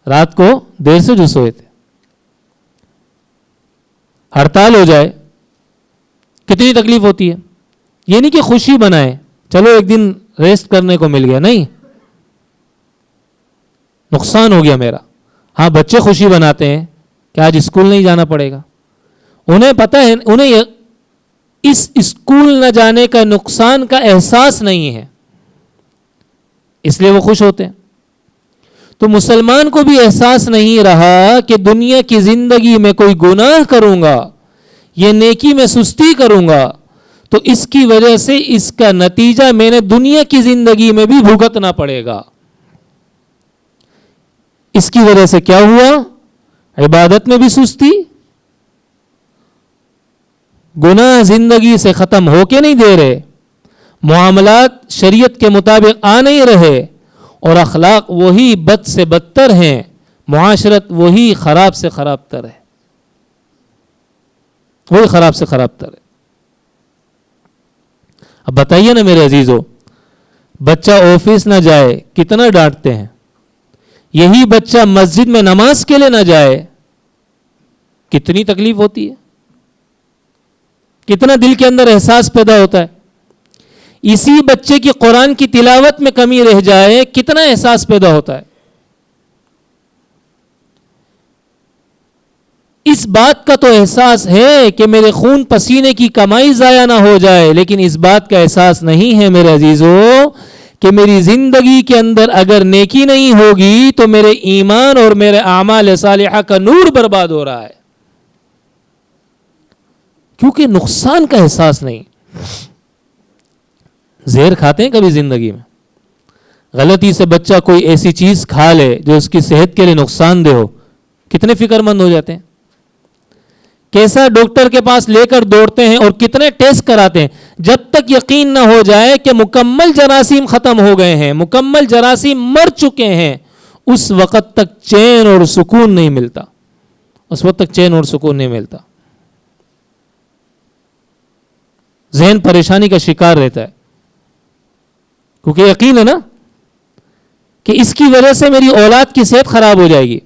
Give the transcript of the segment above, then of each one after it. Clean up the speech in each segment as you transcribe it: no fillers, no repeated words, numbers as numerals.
رات کو دیر سے جو سوئے تھے. ہڑتال ہو جائے کتنی تکلیف ہوتی ہے. یہ نہیں کہ خوشی بنائے چلو ایک دن ریسٹ کرنے کو مل گیا, نہیں, نقصان ہو گیا میرا. ہاں بچے خوشی بناتے ہیں کہ آج اسکول نہیں جانا پڑے گا, انہیں پتہ ہے, انہیں اس اسکول نہ جانے کا نقصان کا احساس نہیں ہے, اس لیے وہ خوش ہوتے ہیں. تو مسلمان کو بھی احساس نہیں رہا کہ دنیا کی زندگی میں کوئی گناہ کروں گا, یہ نیکی میں سستی کروں گا تو اس کی وجہ سے اس کا نتیجہ میں نے دنیا کی زندگی میں بھی بھگتنا پڑے گا. اس کی وجہ سے کیا ہوا؟ عبادت میں بھی سستی, گناہ زندگی سے ختم ہو کے نہیں دے رہے, معاملات شریعت کے مطابق آ نہیں رہے, اور اخلاق وہی بد سے بدتر ہیں, معاشرت وہی خراب سے خراب تر ہے, وہی خراب سے خراب تر ہے. اب بتائیے نا میرے عزیزو, بچہ آفس نہ جائے کتنا ڈانٹتے ہیں, یہی بچہ مسجد میں نماز کے لیے نہ جائے کتنی تکلیف ہوتی ہے, کتنا دل کے اندر احساس پیدا ہوتا ہے. اسی بچے کی قرآن کی تلاوت میں کمی رہ جائے کتنا احساس پیدا ہوتا ہے. اس بات کا تو احساس ہے کہ میرے خون پسینے کی کمائی ضائع نہ ہو جائے, لیکن اس بات کا احساس نہیں ہے میرے عزیزو کہ میری زندگی کے اندر اگر نیکی نہیں ہوگی تو میرے ایمان اور میرے اعمال صالحہ کا نور برباد ہو رہا ہے, کیونکہ نقصان کا احساس نہیں. زہر کھاتے ہیں کبھی زندگی میں, غلطی سے بچہ کوئی ایسی چیز کھا لے جو اس کی صحت کے لیے نقصان دہ ہو, کتنے فکر مند ہو جاتے ہیں, کیسا ڈاکٹر کے پاس لے کر دوڑتے ہیں اور کتنے ٹیسٹ کراتے ہیں, جب تک یقین نہ ہو جائے کہ مکمل جراثیم ختم ہو گئے ہیں, مکمل جراثیم مر چکے ہیں, اس وقت تک چین اور سکون نہیں ملتا, اس وقت تک چین اور سکون نہیں ملتا. ذہن پریشانی کا شکار رہتا ہے, کیونکہ یقین ہے نا کہ اس کی وجہ سے میری اولاد کی صحت خراب ہو جائے گی,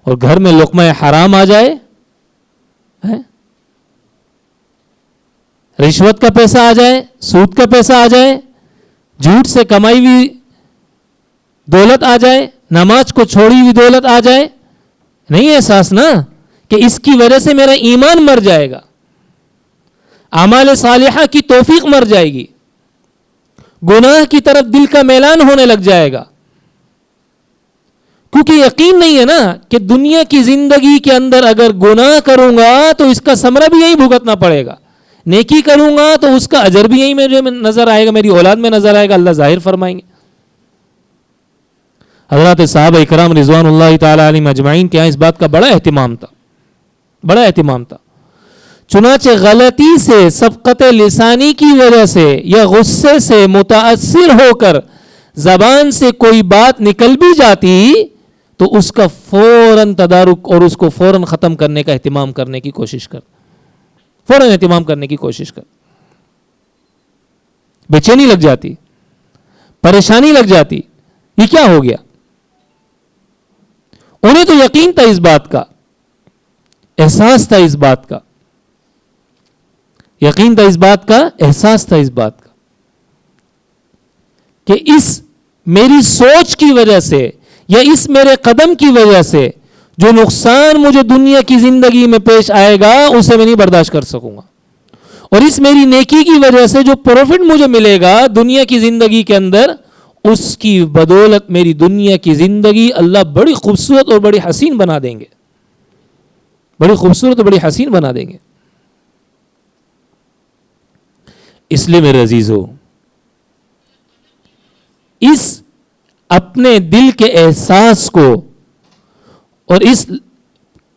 اور گھر میں لقمہ حرام آ جائے, رشوت کا پیسہ آ جائے, سود کا پیسہ آ جائے, جھوٹ سے کمائی ہوئی دولت آ جائے, نماز کو چھوڑی ہوئی دولت آ جائے, نہیں احساس نا کہ اس کی وجہ سے میرا ایمان مر جائے گا, اعمال صالحہ کی توفیق مر جائے گی, گناہ کی طرف دل کا میلان ہونے لگ جائے گا, کیونکہ یقین نہیں ہے نا کہ دنیا کی زندگی کے اندر اگر گناہ کروں گا تو اس کا ثمرہ بھی یہی بھگتنا پڑے گا, نیکی کروں گا تو اس کا اجر بھی یہی مجھے نظر آئے گا, میری اولاد میں نظر آئے گا, اللہ ظاہر فرمائیں گے. حضرات صحابہ اکرام رضوان اللہ تعالی علیہم اجمعین کے یہاں اس بات کا بڑا اہتمام تھا, بڑا اہتمام تھا. چنانچہ غلطی سے سبقت لسانی کی وجہ سے یا غصے سے متاثر ہو کر زبان سے کوئی بات نکل بھی جاتی تو اس کا فوراً تدارک اور اس کو فوراً ختم کرنے کا اہتمام کرنے کی کوشش کر, فوراً اہتمام کرنے کی کوشش کر. بے چینی لگ جاتی, پریشانی لگ جاتی, یہ کیا ہو گیا. انہیں تو یقین تھا اس بات کا, احساس تھا اس بات کا, یقین تھا اس بات کا, احساس تھا اس بات کا کہ اس میری سوچ کی وجہ سے یا اس میرے قدم کی وجہ سے جو نقصان مجھے دنیا کی زندگی میں پیش آئے گا اسے میں نہیں برداشت کر سکوں گا, اور اس میری نیکی کی وجہ سے جو پروفٹ مجھے ملے گا دنیا کی زندگی کے اندر, اس کی بدولت میری دنیا کی زندگی اللہ بڑی خوبصورت اور بڑی حسین بنا دیں گے, بڑی خوبصورت اور بڑی حسین بنا دیں گے. اس لیے میرے عزیزو, اس اپنے دل کے احساس کو اور اس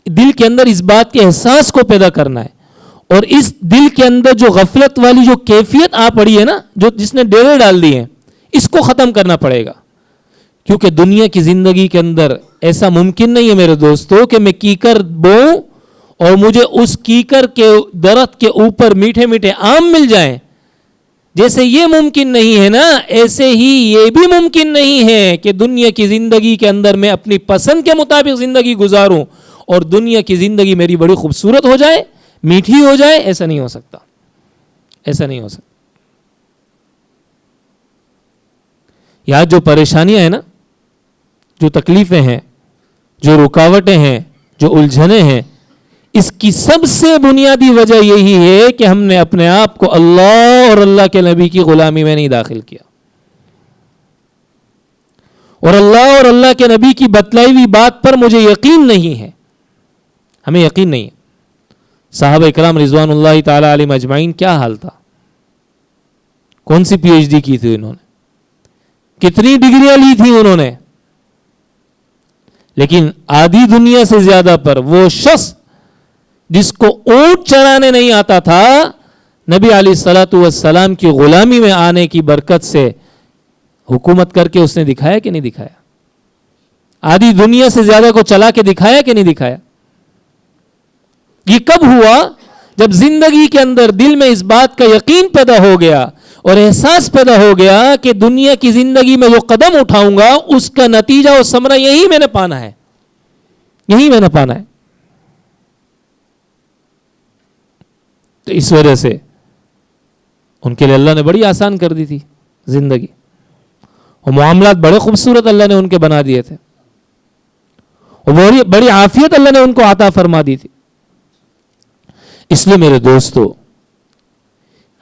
دل کے اندر اس بات کے احساس کو پیدا کرنا ہے, اور اس دل کے اندر جو غفلت والی جو کیفیت آ پڑی ہے نا, جو جس نے ڈیرے ڈال دی ہیں, اس کو ختم کرنا پڑے گا. کیونکہ دنیا کی زندگی کے اندر ایسا ممکن نہیں ہے میرے دوستو کہ میں کیکر بوؤں اور مجھے اس کیکر کے درخت کے اوپر میٹھے میٹھے آم مل جائیں. جیسے یہ ممکن نہیں ہے نا، ایسے ہی یہ بھی ممکن نہیں ہے کہ دنیا کی زندگی کے اندر میں اپنی پسند کے مطابق زندگی گزاروں اور دنیا کی زندگی میری بڑی خوبصورت ہو جائے، میٹھی ہو جائے. ایسا نہیں ہو سکتا، ایسا نہیں ہو سکتا. یہاں جو پریشانیاں ہیں نا، جو تکلیفیں ہیں، جو رکاوٹیں ہیں، جو الجھنیں ہیں، اس کی سب سے بنیادی وجہ یہی ہے کہ ہم نے اپنے آپ کو اللہ اور اللہ کے نبی کی غلامی میں نہیں داخل کیا، اور اللہ اور اللہ کے نبی کی بتلائی ہوئی بات پر مجھے یقین نہیں ہے. ہمیں یقین نہیں ہے. صحابہ اکرام رضوان اللہ تعالی علیہم اجمعین کیا حال تھا؟ کون سی پی ایچ ڈی کی تھی انہوں نے، کتنی ڈگریاں لی تھی انہوں نے، لیکن آدھی دنیا سے زیادہ پر وہ شخص جس کو اونٹ چرانے نہیں آتا تھا، نبی علیہ الصلوۃ والسلام کی غلامی میں آنے کی برکت سے حکومت کر کے اس نے دکھایا کہ نہیں دکھایا؟ آدھی دنیا سے زیادہ کو چلا کے دکھایا کہ نہیں دکھایا؟ یہ کب ہوا؟ جب زندگی کے اندر دل میں اس بات کا یقین پیدا ہو گیا اور احساس پیدا ہو گیا کہ دنیا کی زندگی میں جو قدم اٹھاؤں گا اس کا نتیجہ اور ثمرہ یہی میں نے پانا ہے، یہی میں نے پانا ہے. تو اس وجہ سے ان کے لیے اللہ نے بڑی آسان کر دی تھی زندگی، اور معاملات بڑے خوبصورت اللہ نے ان کے بنا دیے تھے، اور بڑی عافیت اللہ نے ان کو عطا فرما دی تھی. اس لیے میرے دوستو،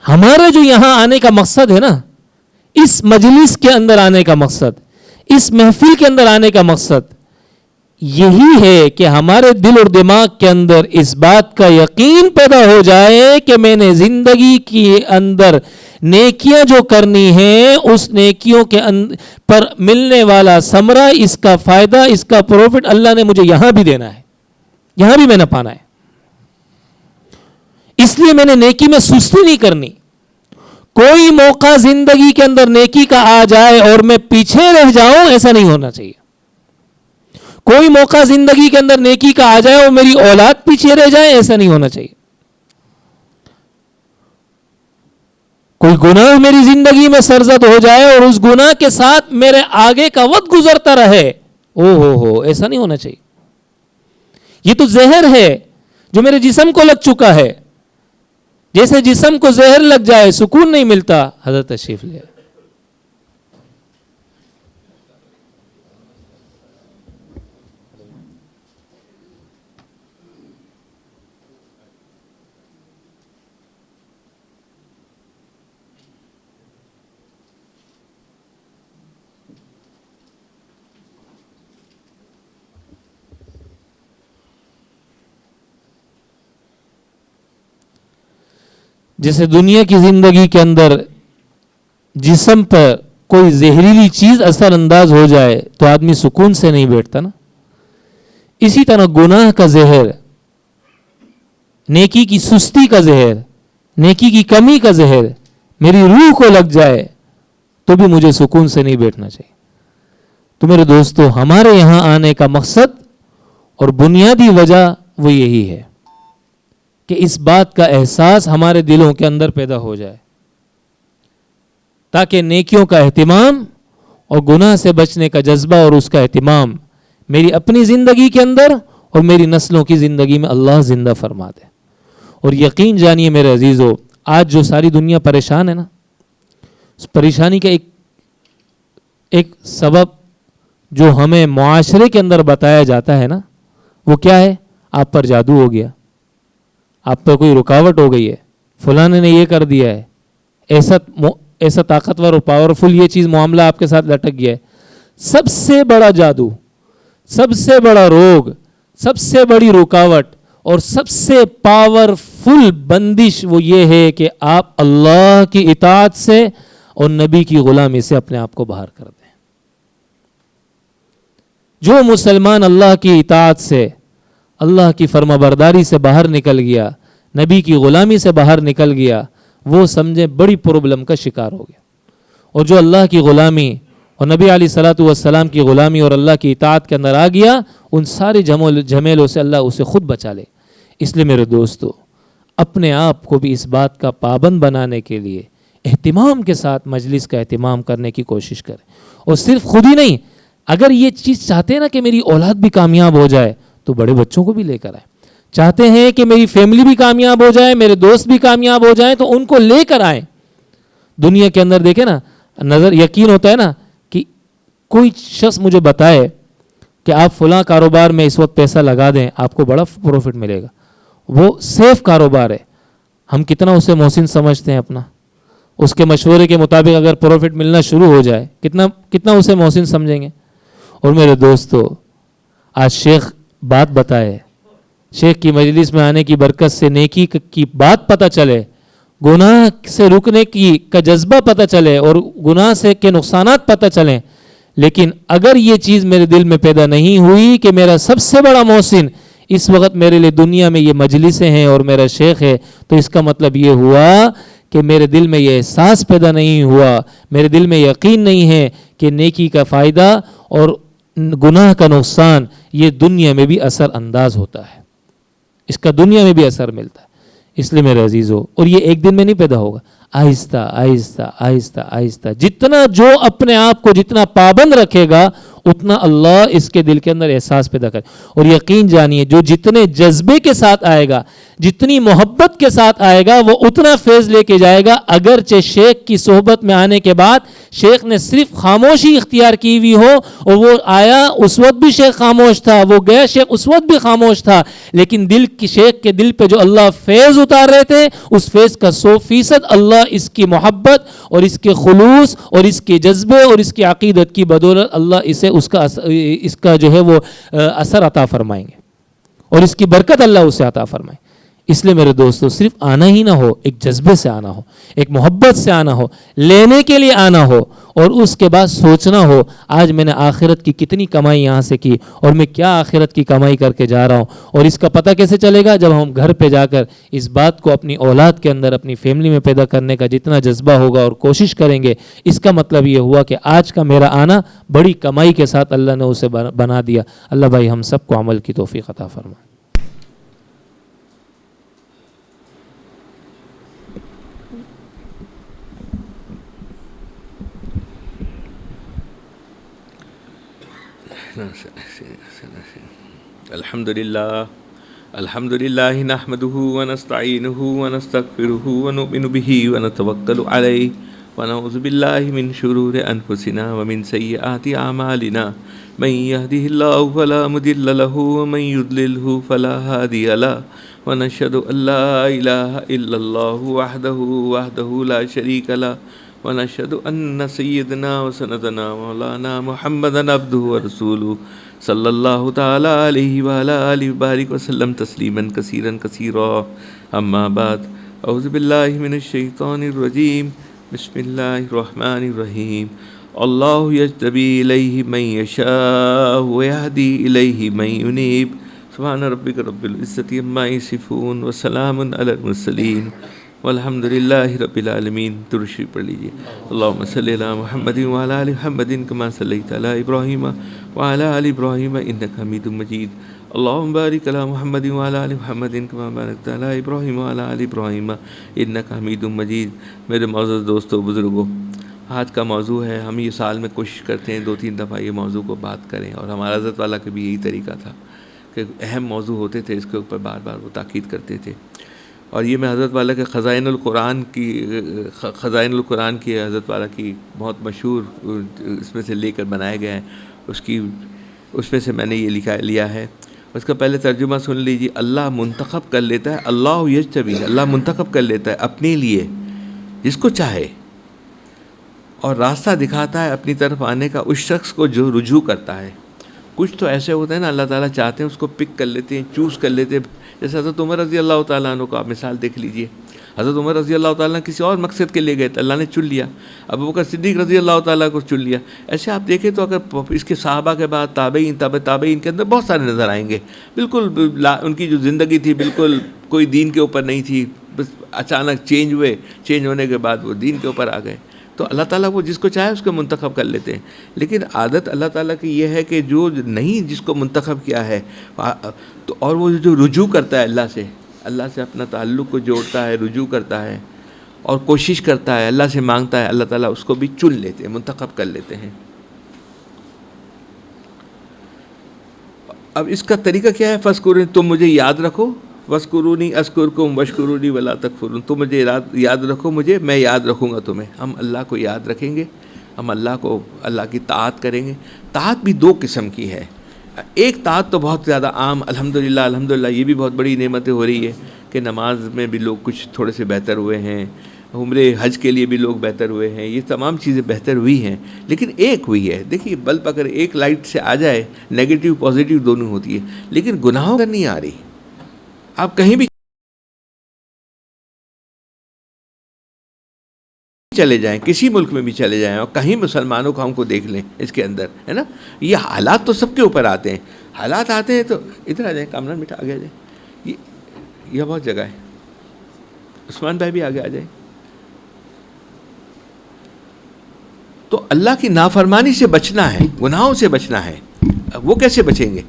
ہمارا جو یہاں آنے کا مقصد ہے نا، اس مجلس کے اندر آنے کا مقصد، اس محفل کے اندر آنے کا مقصد یہی ہے کہ ہمارے دل اور دماغ کے اندر اس بات کا یقین پیدا ہو جائے کہ میں نے زندگی کے اندر نیکیاں جو کرنی ہیں، اس نیکیوں کے پر ملنے والا ثمرہ، اس کا فائدہ، اس کا پروفٹ اللہ نے مجھے یہاں بھی دینا ہے، یہاں بھی میں نے پانا ہے. اس لیے میں نے نیکی میں سستی نہیں کرنی. کوئی موقع زندگی کے اندر نیکی کا آ جائے اور میں پیچھے رہ جاؤں، ایسا نہیں ہونا چاہیے. کوئی موقع زندگی کے اندر نیکی کا آ جائے اور میری اولاد پیچھے رہ جائے، ایسا نہیں ہونا چاہیے. کوئی گناہ میری زندگی میں سرزد ہو جائے اور اس گناہ کے ساتھ میرے آگے کا وقت گزرتا رہے، او ایسا نہیں ہونا چاہیے. یہ تو زہر ہے جو میرے جسم کو لگ چکا ہے. جیسے جسم کو زہر لگ جائے سکون نہیں ملتا. حضرت تشریف لے. جیسے دنیا کی زندگی کے اندر جسم پر کوئی زہریلی چیز اثر انداز ہو جائے تو آدمی سکون سے نہیں بیٹھتا نا، اسی طرح گناہ کا زہر، نیکی کی سستی کا زہر، نیکی کی کمی کا زہر میری روح کو لگ جائے تو بھی مجھے سکون سے نہیں بیٹھنا چاہیے. تو میرے دوستو، ہمارے یہاں آنے کا مقصد اور بنیادی وجہ وہ یہی ہے کہ اس بات کا احساس ہمارے دلوں کے اندر پیدا ہو جائے، تاکہ نیکیوں کا اہتمام اور گناہ سے بچنے کا جذبہ اور اس کا اہتمام میری اپنی زندگی کے اندر اور میری نسلوں کی زندگی میں اللہ زندہ فرما دے. اور یقین جانیے میرے عزیزو، آج جو ساری دنیا پریشان ہے نا، اس پریشانی کا ایک سبب جو ہمیں معاشرے کے اندر بتایا جاتا ہے نا، وہ کیا ہے؟ آپ پر جادو ہو گیا، آپ پر کوئی رکاوٹ ہو گئی ہے، فلاں نے یہ کر دیا ہے، ایسا طاقتور اور پاورفل یہ چیز معاملہ آپ کے ساتھ لٹک گیا ہے. سب سے بڑا جادو، سب سے بڑا روگ، سب سے بڑی رکاوٹ اور سب سے پاورفل بندش وہ یہ ہے کہ آپ اللہ کی اطاعت سے اور نبی کی غلامی سے اپنے آپ کو باہر کر دیں. جو مسلمان اللہ کی اطاعت سے، اللہ کی فرما برداری سے باہر نکل گیا، نبی کی غلامی سے باہر نکل گیا، وہ سمجھے بڑی پرابلم کا شکار ہو گیا. اور جو اللہ کی غلامی اور نبی علیہ الصلوۃ والسلام کی غلامی اور اللہ کی اطاعت کے اندر آ گیا، ان سارے جھمیلوں سے اللہ اسے خود بچا لے. اس لیے میرے دوستو، اپنے آپ کو بھی اس بات کا پابند بنانے کے لیے، اہتمام کے ساتھ مجلس کا اہتمام کرنے کی کوشش کریں. اور صرف خود ہی نہیں, اگر یہ چیز چاہتے ہیں نا کہ میری اولاد بھی کامیاب ہو جائے تو بڑے بچوں کو بھی لے کر آئیں. چاہتے ہیں کہ میری فیملی بھی کامیاب ہو جائے, میرے دوست بھی کامیاب ہو جائیں, تو ان کو لے کر آئیں. دنیا کے اندر دیکھیں نا, نظر یقین ہوتا ہے نا کہ کوئی شخص مجھے بتائے کہ آپ فلاں کاروبار میں اس وقت پیسہ لگا دیں, آپ کو بڑا پروفٹ ملے گا, وہ سیف کاروبار ہے. ہم کتنا اسے محسن سمجھتے ہیں اپنا, اس کے مشورے کے مطابق اگر پروفٹ ملنا شروع ہو جائے کتنا اسے محسن سمجھیں گے. اور میرے دوستو, آج شیخ بات بتائے, شیخ کی مجلس میں آنے کی برکت سے نیکی کی بات پتہ چلے, گناہ سے رکنے کا جذبہ پتہ چلے, اور گناہ سے کے نقصانات پتہ چلیں. لیکن اگر یہ چیز میرے دل میں پیدا نہیں ہوئی کہ میرا سب سے بڑا محسن اس وقت میرے لیے دنیا میں یہ مجلسیں ہیں اور میرا شیخ ہے, تو اس کا مطلب یہ ہوا کہ میرے دل میں یہ احساس پیدا نہیں ہوا, میرے دل میں یقین نہیں ہے کہ نیکی کا فائدہ اور گناہ کا نقصان یہ دنیا میں بھی اثر انداز ہوتا ہے, اس کا دنیا میں بھی اثر ملتا ہے. اس لیے میرے عزیزو, اور یہ ایک دن میں نہیں پیدا ہوگا, آہستہ آہستہ آہستہ آہستہ جتنا جو اپنے آپ کو جتنا پابند رکھے گا اتنا اللہ اس کے دل کے اندر احساس پیدا کرے. اور یقین جانیے جو جتنے جذبے کے ساتھ آئے گا, جتنی محبت کے ساتھ آئے گا, وہ اتنا فیض لے کے جائے گا. اگرچہ شیخ کی صحبت میں آنے کے بعد شیخ نے صرف خاموشی اختیار کی ہوئی ہو, اور وہ آیا اس وقت بھی شیخ خاموش تھا, وہ گیا شیخ اس وقت بھی خاموش تھا, لیکن دل کی شیخ کے دل پہ جو اللہ فیض اتار رہے تھے اس فیض کا 100% اللہ اس کی محبت اور اس کے خلوص اور اس کے جذبے اور اس کی عقیدت کی بدولت اللہ اسے اس کا جو ہے وہ اثر عطا فرمائیں گے, اور اس کی برکت اللہ اسے عطا فرمائیں. اس لیے میرے دوستو, صرف آنا ہی نہ ہو, ایک جذبے سے آنا ہو, ایک محبت سے آنا ہو, لینے کے لیے آنا ہو, اور اس کے بعد سوچنا ہو آج میں نے آخرت کی کتنی کمائی یہاں سے کی اور میں کیا آخرت کی کمائی کر کے جا رہا ہوں. اور اس کا پتہ کیسے چلے گا؟ جب ہم گھر پہ جا کر اس بات کو اپنی اولاد کے اندر اپنی فیملی میں پیدا کرنے کا جتنا جذبہ ہوگا اور کوشش کریں گے, اس کا مطلب یہ ہوا کہ آج کا میرا آنا بڑی کمائی کے ساتھ اللہ نے اسے بنا دیا. اللہ بھائی ہم سب کو عمل کی توفیق عطا فرمائے. الحمد لله نحمده ونستعينه ونستغفره ونؤمن به ونتوكل عليه ونعوذ بالله من شرور أنفسنا ومن سيئات أعمالنا من يهده الله فلا مضل له ومن يضلله فلا هادي له ونشهد أن لا إله إلا الله وحده لا شريك له ونشهد أن سيدنا وسندنا مولانا محمدا عبده ورسوله صلی اللہ تعالی علیہ وعلی آلہ وبارک وسلم تسلیما کثیرا کثیرا. اما بعد اعوذ باللہ من الشیطان الرجیم. بسم اللہ الرحمن الرحیم. اللہ یجتبی الیہ من یشاء ویہدی الیہ من ینیب. سبحان ربک رب العزۃ عما یصفون وسلام علی المرسلین والحمد للہ رب العالمین. درود شریف پڑھ لیجیے. اللہم صلی علی محمد وعلی آل محمد کما صلیت علی ابراہیم وعلی آل ابراہیم انک حمید مجید. اللہم بارک علی محمد وعلی آل محمد کما بارکت علی ابراہیم وعلی آل ابراہیم انک حمید مجید. میرے معزز دوستو بزرگوں, آج کا موضوع ہے, ہم یہ سال میں کوشش کرتے ہیں 2-3 دفعہ یہ موضوع کو بات کریں, اور ہمارا حضرت والا کا بھی یہی طریقہ تھا کہ اہم موضوع ہوتے تھے اس کے اوپر بار بار وہ تاکید کرتے تھے. اور یہ میں حضرت والا کے خزائن القرآن کی حضرت والا کی بہت مشہور اس میں سے لے کر بنایا گیا ہے, اس میں سے میں نے یہ لیا ہے. اس کا پہلے ترجمہ سن لیجیے. اللہ منتخب کر لیتا ہے, اللہ یجتبی, اللہ منتخب کر لیتا ہے اپنے لیے جس کو چاہے, اور راستہ دکھاتا ہے اپنی طرف آنے کا اس شخص کو جو رجوع کرتا ہے. کچھ تو ایسے ہوتے ہیں نا, اللہ تعالیٰ چاہتے ہیں اس کو پک کر لیتے ہیں, چوز کر لیتے ہیں. جیسے حضرت عمر رضی اللہ تعالیٰ عنہ کو آپ مثال دیکھ لیجئے. حضرت عمر رضی اللہ تعالیٰ کسی اور مقصد کے لیے گئے تو اللہ نے چن لیا. ابوبکر صدیق رضی اللہ تعالیٰ کو چن لیا. ایسے آپ دیکھیں تو اگر اس کے صحابہ کے بعد تابعین تابعین کے اندر بہت سارے نظر آئیں گے. بالکل ان کی جو زندگی تھی بالکل کوئی دین کے اوپر نہیں تھی, بس اچانک چینج ہوئے, چینج ہونے کے بعد وہ دین کے اوپر آ گئے. تو اللہ تعالیٰ وہ جس کو چاہے اس کو منتخب کر لیتے ہیں. لیکن عادت اللہ تعالیٰ کی یہ ہے کہ جو نہیں جس کو منتخب کیا ہے تو اور وہ جو رجوع کرتا ہے اللہ سے اپنا تعلق کو جوڑتا ہے, رجوع کرتا ہے, اور کوشش کرتا ہے, اللہ سے مانگتا ہے, اللہ تعالیٰ اس کو بھی چن لیتے ہیں, منتخب کر لیتے ہیں. اب اس کا طریقہ کیا ہے؟ فَاذْكُرُونِی, تم مجھے یاد رکھو, وَاذْكُرُونِی أَذْكُرْكُمْ وَاشْكُرُوا لِی وَلَا تَکْفُرُونَ, تم مجھے یاد رکھو مجھے, میں یاد رکھوں گا تمہیں. ہم اللہ کو یاد رکھیں گے, ہم اللہ کی طاعت کریں گے. طاعت بھی دو قسم کی ہے. ایک طاعت تو بہت زیادہ عام, الحمدللہ یہ بھی بہت بڑی نعمت ہو رہی ہے کہ نماز میں بھی لوگ کچھ تھوڑے سے بہتر ہوئے ہیں, عمرے حج کے لیے بھی لوگ بہتر ہوئے ہیں, یہ تمام چیزیں بہتر ہوئی ہیں. لیکن ایک ہوئی ہے, دیکھیے بلب اگر ایک لائٹ سے آ جائے, نیگیٹو پازیٹیو دونوں ہوتی ہے, لیکن گناہوں کا نہیں آ رہی. آپ کہیں بھی چلے جائیں, کسی ملک میں بھی چلے جائیں, اور کہیں مسلمانوں کو ہم کو دیکھ لیں اس کے اندر, ہے نا, یہ حالات تو سب کے اوپر آتے ہیں. حالات آتے ہیں تو ادھر آ جائیں, کامران بیٹا آگے آ جائیں, یہ بہت جگہ ہے. عثمان بھائی بھی آگے آ جائیں. تو اللہ کی نافرمانی سے بچنا ہے, گناہوں سے بچنا ہے. وہ کیسے بچیں گے؟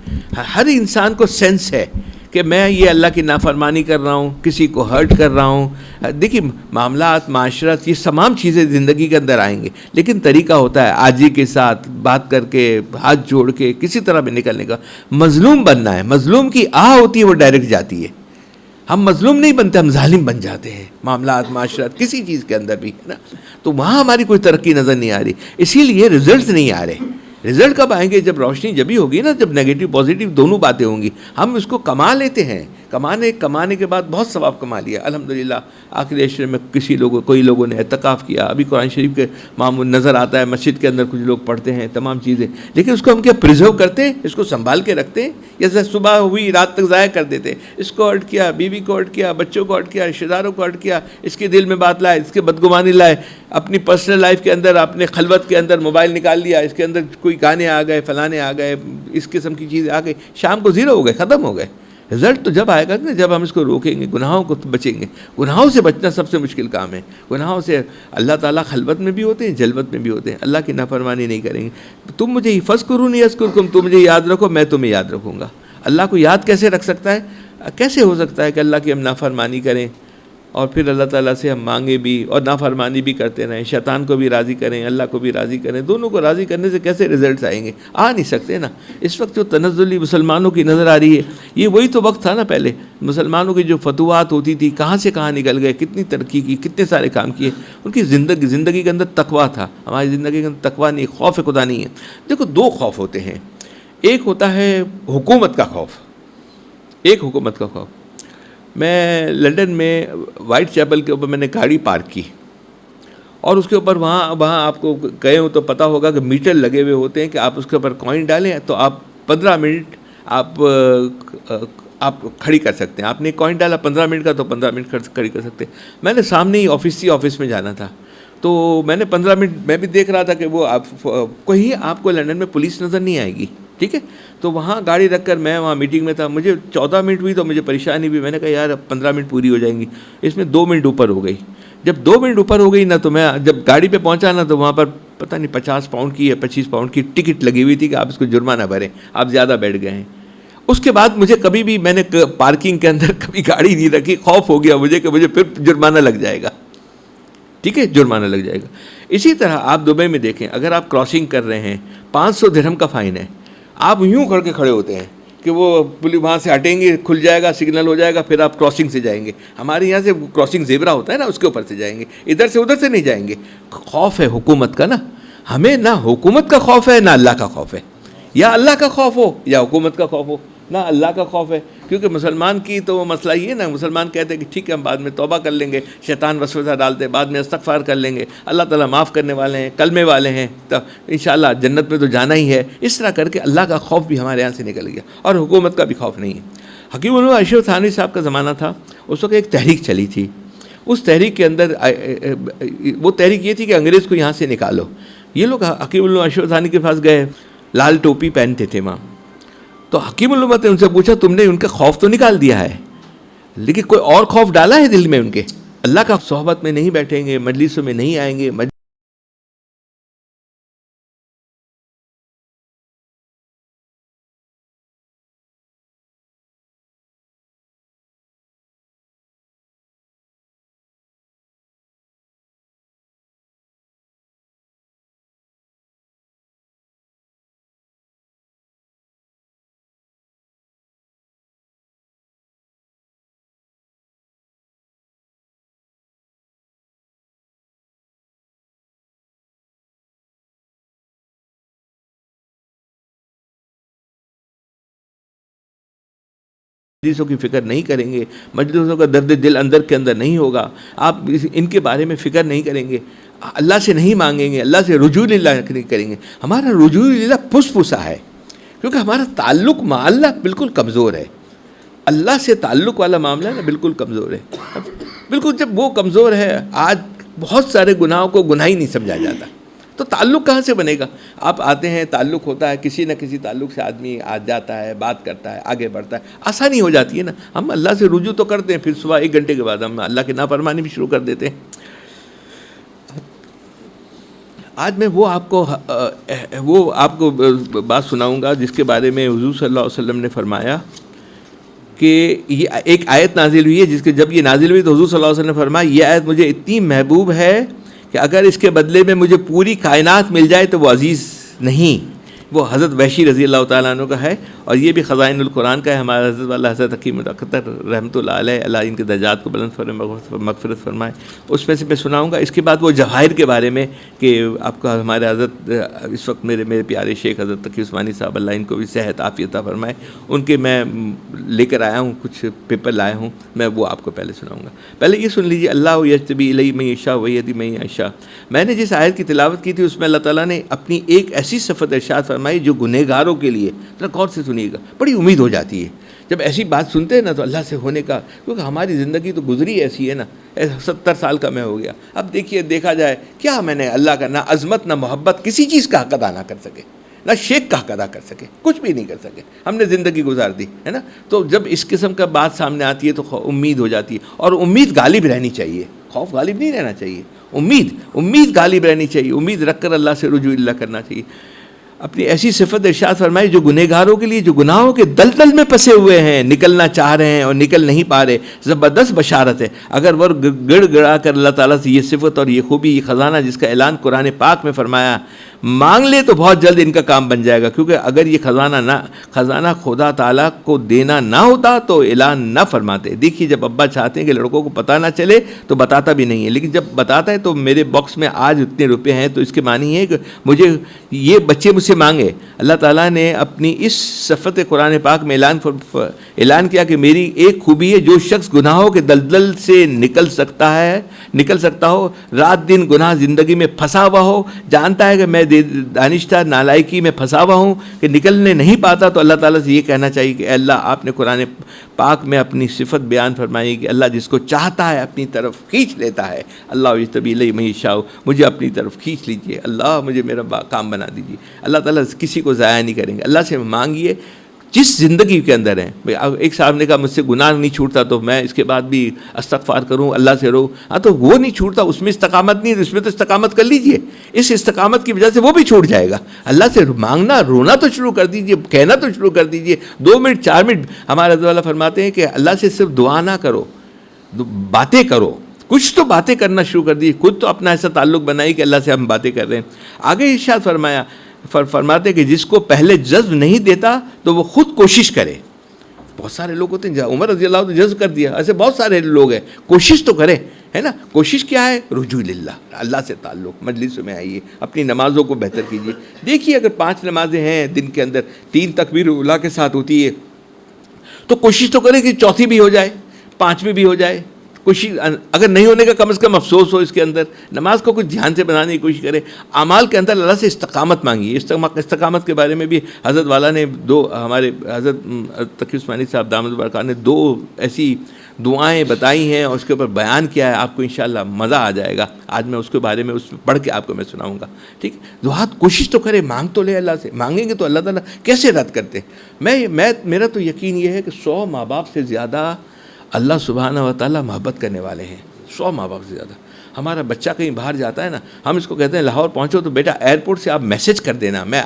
ہر انسان کو سینس ہے کہ میں یہ اللہ کی نافرمانی کر رہا ہوں, کسی کو ہرٹ کر رہا ہوں. دیکھیے معاملات, معاشرت, یہ تمام چیزیں زندگی کے اندر آئیں گے, لیکن طریقہ ہوتا ہے عاجزی کے ساتھ بات کر کے, ہاتھ جوڑ کے, کسی طرح بھی نکلنے کا. مظلوم بننا ہے, مظلوم کی آہ ہوتی ہے وہ ڈائریکٹ جاتی ہے. ہم مظلوم نہیں بنتے, ہم ظالم بن جاتے ہیں معاملات, معاشرت, کسی چیز کے اندر بھی, ہے نا. تو وہاں ہماری کوئی ترقی نظر نہیں آ رہی, اسی لیے رزلٹس نہیں آ رہے. رزلٹ کب آئیں گے؟ جب روشنی جبھی ہوگی نا, جب نیگیٹو پازیٹیو دونوں باتیں ہوں گی. ہم اس کو کما لیتے ہیں, کمانے کے بعد بہت ثواب کما لیا الحمدللہ. آخری عشرے میں کوئی لوگوں نے اعتکاف کیا, ابھی قرآن شریف کے معمول نظر آتا ہے, مسجد کے اندر کچھ لوگ پڑھتے ہیں, تمام چیزیں, لیکن اس کو ہم کیا پرزرو کرتے ہیں, اس کو سنبھال کے رکھتے ہیں, یا صبح ہوئی رات تک ضائع کر دیتے ہیں. اس کو ہرٹ کیا, بیوی کو ہرٹ کیا, بچوں کو ہرٹ کیا, رشتہ داروں کو ہرٹ کیا, اس کے دل میں بات لائے, اس کے بدگمانی لائے, اپنی پرسنل لائف کے اندر, اپنے خلوت کے اندر موبائل نکال لیا, اس کے اندر کوئی گانے آ گئے, فلانے آ گئے, اس قسم کی چیزیں آ گئی, شام کو زیرو ہو گئے, ختم ہو گئے. رزلٹ تو جب آئے گا کہ جب ہم اس کو روکیں گے, گناہوں کو بچیں گے. گناہوں سے بچنا سب سے مشکل کام ہے. گناہوں سے اللہ تعالیٰ خلوت میں بھی ہوتے ہیں, جلوت میں بھی ہوتے ہیں. اللہ کی نافرمانی نہیں کریں گے. تم مجھے فَاذْكُرُونِی أَذْكُرْكُمْ, تم مجھے یاد رکھو میں تمہیں یاد رکھوں گا. اللہ کو یاد کیسے رکھ سکتا ہے؟ کیسے ہو سکتا ہے کہ اللہ کی ہم نافرمانی کریں اور پھر اللہ تعالیٰ سے ہم مانگیں بھی اور نافرمانی بھی کرتے رہیں, شیطان کو بھی راضی کریں, اللہ کو بھی راضی کریں. دونوں کو راضی کرنے سے کیسے رزلٹس آئیں گے؟ آ نہیں سکتے نا. اس وقت جو تنزلی مسلمانوں کی نظر آ رہی ہے, یہ وہی تو وقت تھا نا پہلے. مسلمانوں کی جو فتوحات ہوتی تھی, کہاں سے کہاں نکل گئے, کتنی ترقی کی, کتنے سارے کام کیے. ان کی زندگی کے اندر تقویٰ تھا. ہماری زندگی کے اندر تقویٰ نہیں, خوف خدا نہیں ہے. دیکھو دو خوف ہوتے ہیں, ایک ہوتا ہے حکومت کا خوف, ایک حکومت کا خوف. میں لنڈن میں وائٹ چیپل کے اوپر میں نے گاڑی پارک کی, اور اس کے اوپر وہاں آپ کو گئے ہوں تو پتہ ہوگا کہ میٹر لگے ہوئے ہوتے ہیں کہ آپ اس کے اوپر کوائن ڈالیں تو آپ 15 منٹ آپ کھڑی کر سکتے ہیں. آپ نے کوائن ڈالا 15 منٹ کا تو 15 منٹ کھڑی کر سکتے ہیں. میں نے سامنے ہی آفس میں جانا تھا, تو میں نے 15 منٹ میں بھی دیکھ رہا تھا کہ وہ کہیں آپ کو لنڈن میں پولیس نظر نہیں آئے گی, ٹھیک ہے. تو وہاں گاڑی رکھ کر میں وہاں میٹنگ میں تھا, مجھے 14 منٹ ہوئی تو مجھے پریشانی بھی. میں نے کہا یار اب 15 منٹ پوری ہو جائیں گی, اس میں 2 منٹ اوپر ہو گئی. جب 2 منٹ اوپر ہو گئی نا, تو میں جب گاڑی پہ پہنچا نا, تو وہاں پر پتہ نہیں 50 پاؤنڈ کی یا 25 پاؤنڈ کی ٹکٹ لگی ہوئی تھی کہ آپ اس کو جرمانہ بھریں, آپ زیادہ بیٹھ گئے ہیں. اس کے بعد مجھے کبھی بھی, میں نے پارکنگ کے اندر کبھی گاڑی نہیں رکھی, خوف ہو گیا مجھے کہ مجھے پھر جرمانہ لگ جائے گا, ٹھیک ہے, جرمانہ لگ جائے گا. اسی طرح آپ دبئی میں دیکھیں, اگر آپ کراسنگ کر رہے ہیں 500 درہم کا فائن ہے. آپ یوں کر کے کھڑے ہوتے ہیں کہ وہ پولیس وہاں سے ہٹیں گے, کھل جائے گا, سگنل ہو جائے گا, پھر آپ کراسنگ سے جائیں گے. ہمارے یہاں سے کراسنگ زیبرا ہوتا ہے نا, اس کے اوپر سے جائیں گے, ادھر سے ادھر سے نہیں جائیں گے. خوف ہے حکومت کا نا. ہمیں نہ حکومت کا خوف ہے نہ اللہ کا خوف ہے. یا اللہ کا خوف ہو یا حکومت کا خوف ہو, نہ اللہ کا خوف ہے. کیونکہ مسلمان کی تو وہ مسئلہ یہ ہے نا, مسلمان کہتے ہیں کہ ٹھیک ہے ہم بعد میں توبہ کر لیں گے, شیطان وسوسہ ڈالتے ہیں, بعد میں استغفار کر لیں گے, اللہ تعالیٰ معاف کرنے والے ہیں, کلمے والے ہیں, تو انشاءاللہ جنت میں تو جانا ہی ہے. اس طرح کر کے اللہ کا خوف بھی ہمارے یہاں سے نکل گیا, اور حکومت کا بھی خوف نہیں ہے. حکیم علامہ اشرف تھانوی صاحب کا زمانہ تھا, اس وقت ایک تحریک چلی تھی. اس تحریک کے اندر وہ تحریک یہ تھی کہ انگریز کو یہاں سے نکالو. یہ لوگ حکیم علامہ اشرف تھانوی کے پاس گئے, لال ٹوپی پہنتے تھے وہاں. تو حکیم علامہ نے ان سے پوچھا تم نے ان کا خوف تو نکال دیا ہے, لیکن کوئی اور خوف ڈالا ہے دل میں ان کے؟ اللہ کا صحبت میں نہیں بیٹھیں گے, مجلسوں میں نہیں آئیں گے, مجلسوں کی فکر نہیں کریں گے، مجلسوں کا درد دل اندر کے اندر نہیں ہوگا، آپ ان کے بارے میں فکر نہیں کریں گے، اللہ سے نہیں مانگیں گے، اللہ سے رجوع اللہ نہیں کریں گے، ہمارا رجوع اللہ پھس پھسا ہے، کیونکہ ہمارا تعلق مع اللہ بالکل کمزور ہے، اللہ سے تعلق والا معاملہ نا بالکل کمزور ہے۔ بالکل جب وہ کمزور ہے، آج بہت سارے گناہوں کو گناہ ہی نہیں سمجھا جاتا، تو تعلق کہاں سے بنے گا؟ آپ آتے ہیں، تعلق ہوتا ہے، کسی نہ کسی تعلق سے آدمی آ جاتا ہے، بات کرتا ہے، آگے بڑھتا ہے، آسانی ہو جاتی ہے نا۔ ہم اللہ سے رجوع تو کرتے ہیں، پھر صبح 1 گھنٹے کے بعد ہم اللہ کی نافرمانی بھی شروع کر دیتے ہیں۔ آج میں وہ آپ کو بات سناؤں گا جس کے بارے میں حضور صلی اللہ علیہ وسلم نے فرمایا کہ یہ ایک آیت نازل ہوئی ہے، جس کے جب یہ نازل ہوئی تو حضور صلی اللہ علیہ وسلم نے فرمایا یہ آیت مجھے اتنی محبوب ہے کہ اگر اس کے بدلے میں مجھے پوری کائنات مل جائے تو وہ عزیز نہیں۔ وہ حضرت وحشی رضی اللہ تعالیٰ عنہ کا ہے، اور یہ بھی خزائن القرآن کا ہے۔ ہمارا حضرت والا حضرت حکیم اختر رحمۃ اللہ علیہ، اللہ ان کے درجات کو بلند فرمائے، مغفرت فرمائے، اس میں سے میں سناؤں گا۔ اس کے بعد وہ جواہر کے بارے میں کہ آپ کا ہمارے حضرت اس وقت میرے پیارے شیخ حضرت تقی عثمانی صاحب، اللہ ان کو بھی صحت عافیت عطا فرمائے، ان کے میں لے کر آیا ہوں، کچھ پیپر لایا ہوں، میں وہ آپ کو پہلے سناؤں گا۔ پہلے یہ سن لیجیے، اللہ یجتبی الیہ من یشاء ویہدی من یشاء۔ میں نے جس آیت کی تلاوت کی تھی اس میں اللہ تعالیٰ نے اپنی ایک ایسی صفت ارشاد فرمائی جو گنہگاروں کے لیے، ذرا غور سے سنیے گا، بڑی امید ہو جاتی ہے جب ایسی بات سنتے ہیں نا، تو اللہ سے ہونے کا، کیونکہ ہماری زندگی تو گزری ایسی ہے نا، 70 سال کا میں ہو گیا۔ اب دیکھا جائے کیا میں نے اللہ کا نہ عظمت نہ محبت کسی چیز کا حق ادا نہ کر سکے، نہ شیخ کا حق ادا کر سکے، کچھ بھی نہیں کر سکے، ہم نے زندگی گزار دی ہے نا۔ تو جب اس قسم کا بات سامنے آتی ہے تو امید ہو جاتی ہے، اور امید غالب رہنی چاہیے، خوف غالب نہیں رہنا چاہیے، امید غالب رہنی چاہیے، امید رکھ کر اللہ سے رجوع اللہ کرنا چاہیے۔ اپنی ایسی صفت ارشاد فرمائی جو گنہگاروں کے لیے، جو گناہوں کے دلدل میں پھنسے ہوئے ہیں، نکلنا چاہ رہے ہیں اور نکل نہیں پا رہے، زبردست بشارت ہے۔ اگر وہ گڑ گڑا کر اللہ تعالیٰ سے یہ صفت اور یہ خوبی، یہ خزانہ جس کا اعلان قرآن پاک میں فرمایا، مانگ لے تو بہت جلد ان کا کام بن جائے گا، کیونکہ اگر یہ خزانہ خدا تعالیٰ کو دینا نہ ہوتا تو اعلان نہ فرماتے۔ دیکھیے جب ابا چاہتے ہیں کہ لڑکوں کو پتہ نہ چلے تو بتاتا بھی نہیں ہے، لیکن جب بتاتا ہے تو میرے باکس میں آج اتنے روپے ہیں، تو اس کے معنی ہے کہ مجھے یہ بچے مجھ سے مانگے۔ اللہ تعالیٰ نے اپنی اس صفت قرآن پاک میں اعلان کیا کہ میری ایک خوبی ہے، جو شخص گناہوں کے دلدل سے نکل سکتا ہو، رات دن گناہ زندگی میں پھنسا ہوا ہو، جانتا ہے کہ میں دانشتہ نالائکی میں پھنسا ہوا ہوں کہ نکلنے نہیں پاتا، تو اللہ تعالیٰ سے یہ کہنا چاہیے کہ اے اللہ، آپ نے قرآن پاک میں اپنی صفت بیان فرمائی کہ اللہ جس کو چاہتا ہے اپنی طرف کھینچ لیتا ہے۔ اللہ یجتبی الیہ من یشاء، مجھے اپنی طرف کھینچ لیجئے، اللہ مجھے میرا کام بنا دیجیے۔ اللہ تعالیٰ کسی کو ضائع نہیں کریں گے، اللہ سے مانگیے جس زندگی کے اندر ہیں۔ ایک صاحب نے کہا مجھ سے گناہ نہیں چھوٹتا تو میں اس کے بعد بھی استغفار کروں، اللہ سے رو، تو وہ نہیں چھوٹتا، اس میں استقامت نہیں، اس میں تو استقامت کر لیجئے، اس استقامت کی وجہ سے وہ بھی چھوٹ جائے گا۔ اللہ سے مانگنا، رونا تو شروع کر دیجئے، کہنا تو شروع کر دیجئے، 2 منٹ 4 منٹ۔ ہمارے رضی اللہ فرماتے ہیں کہ اللہ سے صرف دعا نہ کرو، باتیں کرو، کچھ تو باتیں کرنا شروع کر دیجیے، خود تو اپنا ایسا تعلق بنائیے کہ اللہ سے ہم باتیں کر رہے ہیں۔ آگے ارشاد فرماتے کہ جس کو پہلے جذب نہیں دیتا تو وہ خود کوشش کرے۔ بہت سارے لوگ ہوتے ہیں، عمر رضی اللہ عنہ جذب کر دیا، ایسے بہت سارے لوگ ہیں، کوشش تو کرے، ہے نا۔ کوشش کیا ہے؟ رجوع اللہ، اللہ سے تعلق، مجلسوں میں آئیے، اپنی نمازوں کو بہتر کیجیے۔ دیکھیے اگر 5 نمازیں ہیں دن کے اندر، 3 تکبیر اولیٰ کے ساتھ ہوتی ہے، تو کوشش تو کرے کہ 4تھی بھی ہو جائے، 5ویں بھی ہو جائے۔ کوشش اگر نہیں ہونے کا کم از کم افسوس ہو اس کے اندر، نماز کو کچھ دھیان سے بنانے کی کوشش کرے، اعمال کے اندر اللہ سے استقامت مانگیے۔ استقامت کے بارے میں بھی حضرت والا نے ہمارے حضرت تقی عثمانی صاحب دامت البرکات نے 2 ایسی دعائیں بتائی ہیں اور اس کے اوپر بیان کیا ہے، آپ کو انشاءاللہ مزہ آ جائے گا۔ آج میں اس کے بارے میں اس میں پڑھ کے آپ کو میں سناؤں گا، ٹھیک ہے۔ دعا کوشش تو کرے، مانگ تو لے اللہ سے، مانگیں گے تو اللہ تعالیٰ کیسے رد کرتے ہیں۔ میرا تو یقین یہ ہے کہ 100 ماں باپ سے زیادہ اللہ سبحانہ و تعالیٰ محبت کرنے والے ہیں، 100 ماں باپ سے زیادہ۔ ہمارا بچہ کہیں باہر جاتا ہے نا، ہم اس کو کہتے ہیں لاہور پہنچو تو بیٹا ایئرپورٹ سے آپ میسج کر دینا میں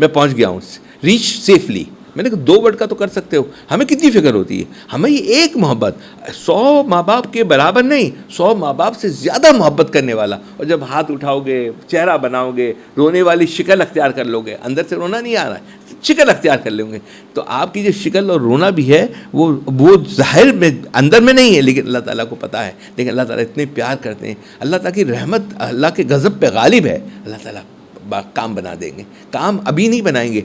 پہنچ گیا ہوں، ریچ سیفلی۔ میں نے کہا 2 ورڈ کا تو کر سکتے ہو، ہمیں کتنی فکر ہوتی ہے، ہمیں یہ ایک محبت 100 ماں باپ کے برابر نہیں، 100 ماں باپ سے زیادہ محبت کرنے والا۔ اور جب ہاتھ اٹھاؤ گے، چہرہ بناؤ گے، رونے والی شکل اختیار کر لو گے، اندر سے رونا نہیں آ رہا ہے، شکل اختیار کر لیں گے، تو آپ کی جو شکل اور رونا بھی ہے وہ ظاہر میں اندر میں نہیں ہے، لیکن اللہ تعالیٰ کو پتہ ہے۔ لیکن اللہ تعالیٰ اتنے پیار کرتے ہیں، اللہ تعالیٰ کی رحمت اللہ کے غضب پہ غالب ہے، اللہ تعالیٰ کام بنا دیں گے. کام ابھی نہیں بنائیں گے,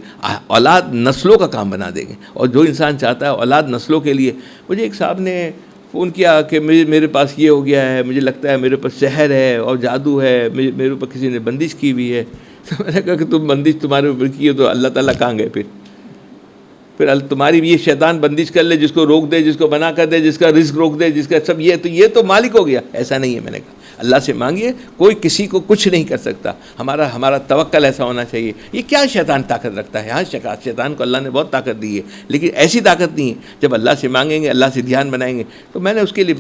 اولاد نسلوں کا کام بنا دیں گے. اور جو انسان چاہتا ہے اولاد نسلوں کے لیے. مجھے ایک صاحب نے فون کیا کہ میرے پاس یہ ہو گیا ہے, مجھے لگتا ہے میرے پاس سحر ہے اور جادو ہے, میرے اوپر کسی نے بندش کی ہوئی ہے. تو میں نے کہا کہ تم بندش تمہارے اوپر کی ہے تو اللہ تعالیٰ کہاں گئے پھر تمہاری یہ شیطان بندش کر لے, جس کو روک دے, جس کو بنا کر دے, جس کا رزق روک دے, جس کا سب, یہ تو مالک ہو گیا. ایسا نہیں ہے. میں نے کہا اللہ سے مانگیے, کوئی کسی کو کچھ نہیں کر سکتا. ہمارا توکل ایسا ہونا چاہیے. یہ کیا شیطان طاقت رکھتا ہے؟ ہاں شیطان کو اللہ نے بہت طاقت دی ہے, لیکن ایسی طاقت نہیں ہے. جب اللہ سے مانگیں گے, اللہ سے دھیان بنائیں گے. تو میں نے اس کے لیے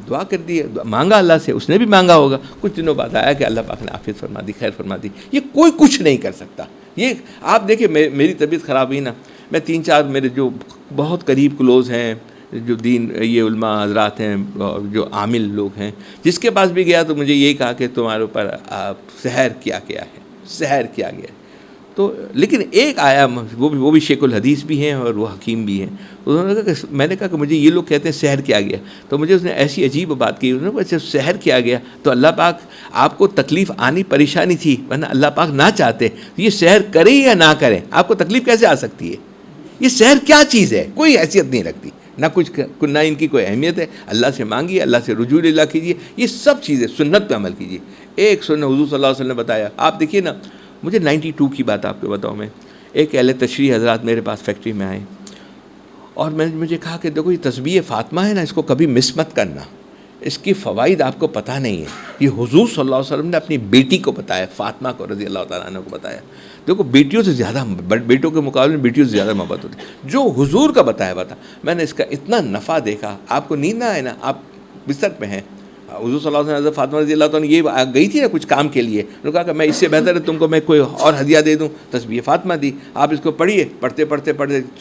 دعا کر دی ہے, مانگا اللہ سے, اس نے بھی مانگا ہوگا. کچھ دنوں بعد آیا کہ اللہ پاک نے عافیت فرما دی, خیر فرما دی. یہ کوئی کچھ نہیں کر سکتا. یہ آپ دیکھیں, میری طبیعت خراب ہوئی نا, میں 3-4 میرے جو بہت قریب کلوز ہیں, جو دین یہ علماء حضرات ہیں اور جو عامل لوگ ہیں, جس کے پاس بھی گیا تو مجھے یہی کہا کہ تمہارے اوپر سحر کیا گیا ہے, سحر کیا گیا ہے. تو لیکن ایک آیا, وہ بھی شیخ الحدیث بھی ہیں اور وہ حکیم بھی ہیں. انہوں نے کہا کہ میں نے کہا کہ مجھے یہ لوگ کہتے ہیں سحر کیا گیا, تو مجھے اس نے ایسی عجیب بات کی. انہوں نے کہا سحر کیا گیا تو اللہ پاک آپ کو تکلیف آنی پریشانی تھی, ورنہ اللہ پاک نہ چاہتے یہ سحر کریں یا نہ کریں, آپ کو تکلیف کیسے آ سکتی ہے؟ یہ سحر کیا چیز ہے؟ کوئی حیثیت نہیں رکھتی, نہ کچھ, نہ ان کی کوئی اہمیت ہے. اللہ سے مانگیے, اللہ سے رجوع اللہ کیجیے. یہ سب چیزیں سنت پہ عمل کیجیے. ایک سنت حضور صلی اللہ علیہ وسلم نے بتایا. آپ دیکھیے نا, مجھے 92 کی بات آپ کو بتاؤں میں, ایک اہل تشریح حضرات میرے پاس فیکٹری میں آئے اور مجھے کہا کہ دیکھو یہ تسبیح فاطمہ ہے نا, اس کو کبھی مس مت کرنا, اس کی فوائد آپ کو پتہ نہیں ہے. یہ حضور صلی اللہ علیہ وسلم نے اپنی بیٹی کو بتایا, فاطمہ کو رضی اللہ تعالیٰ عنہ کو بتایا. دیکھو بیٹیوں سے زیادہ, بیٹوں کے مقابلے میں بیٹیوں سے زیادہ محبت ہوتی ہے. جو حضور کا بتایا ہوا تھا, میں نے اس کا اتنا نفع دیکھا. آپ کو نیند نہ آئے نا, آپ بستر پہ ہیں, حضور صلی اللہ علیہ وسلم فاطمہ رضی اللہ تعالیٰ یہ گئی تھی نا کچھ کام کے لیے, انہوں نے کہا کہ میں اس سے بہتر ہے تم کو میں کوئی اور ہدیہ دے دوں. تسبیح فاطمہ دی, آپ اس کو پڑھیے. پڑھتے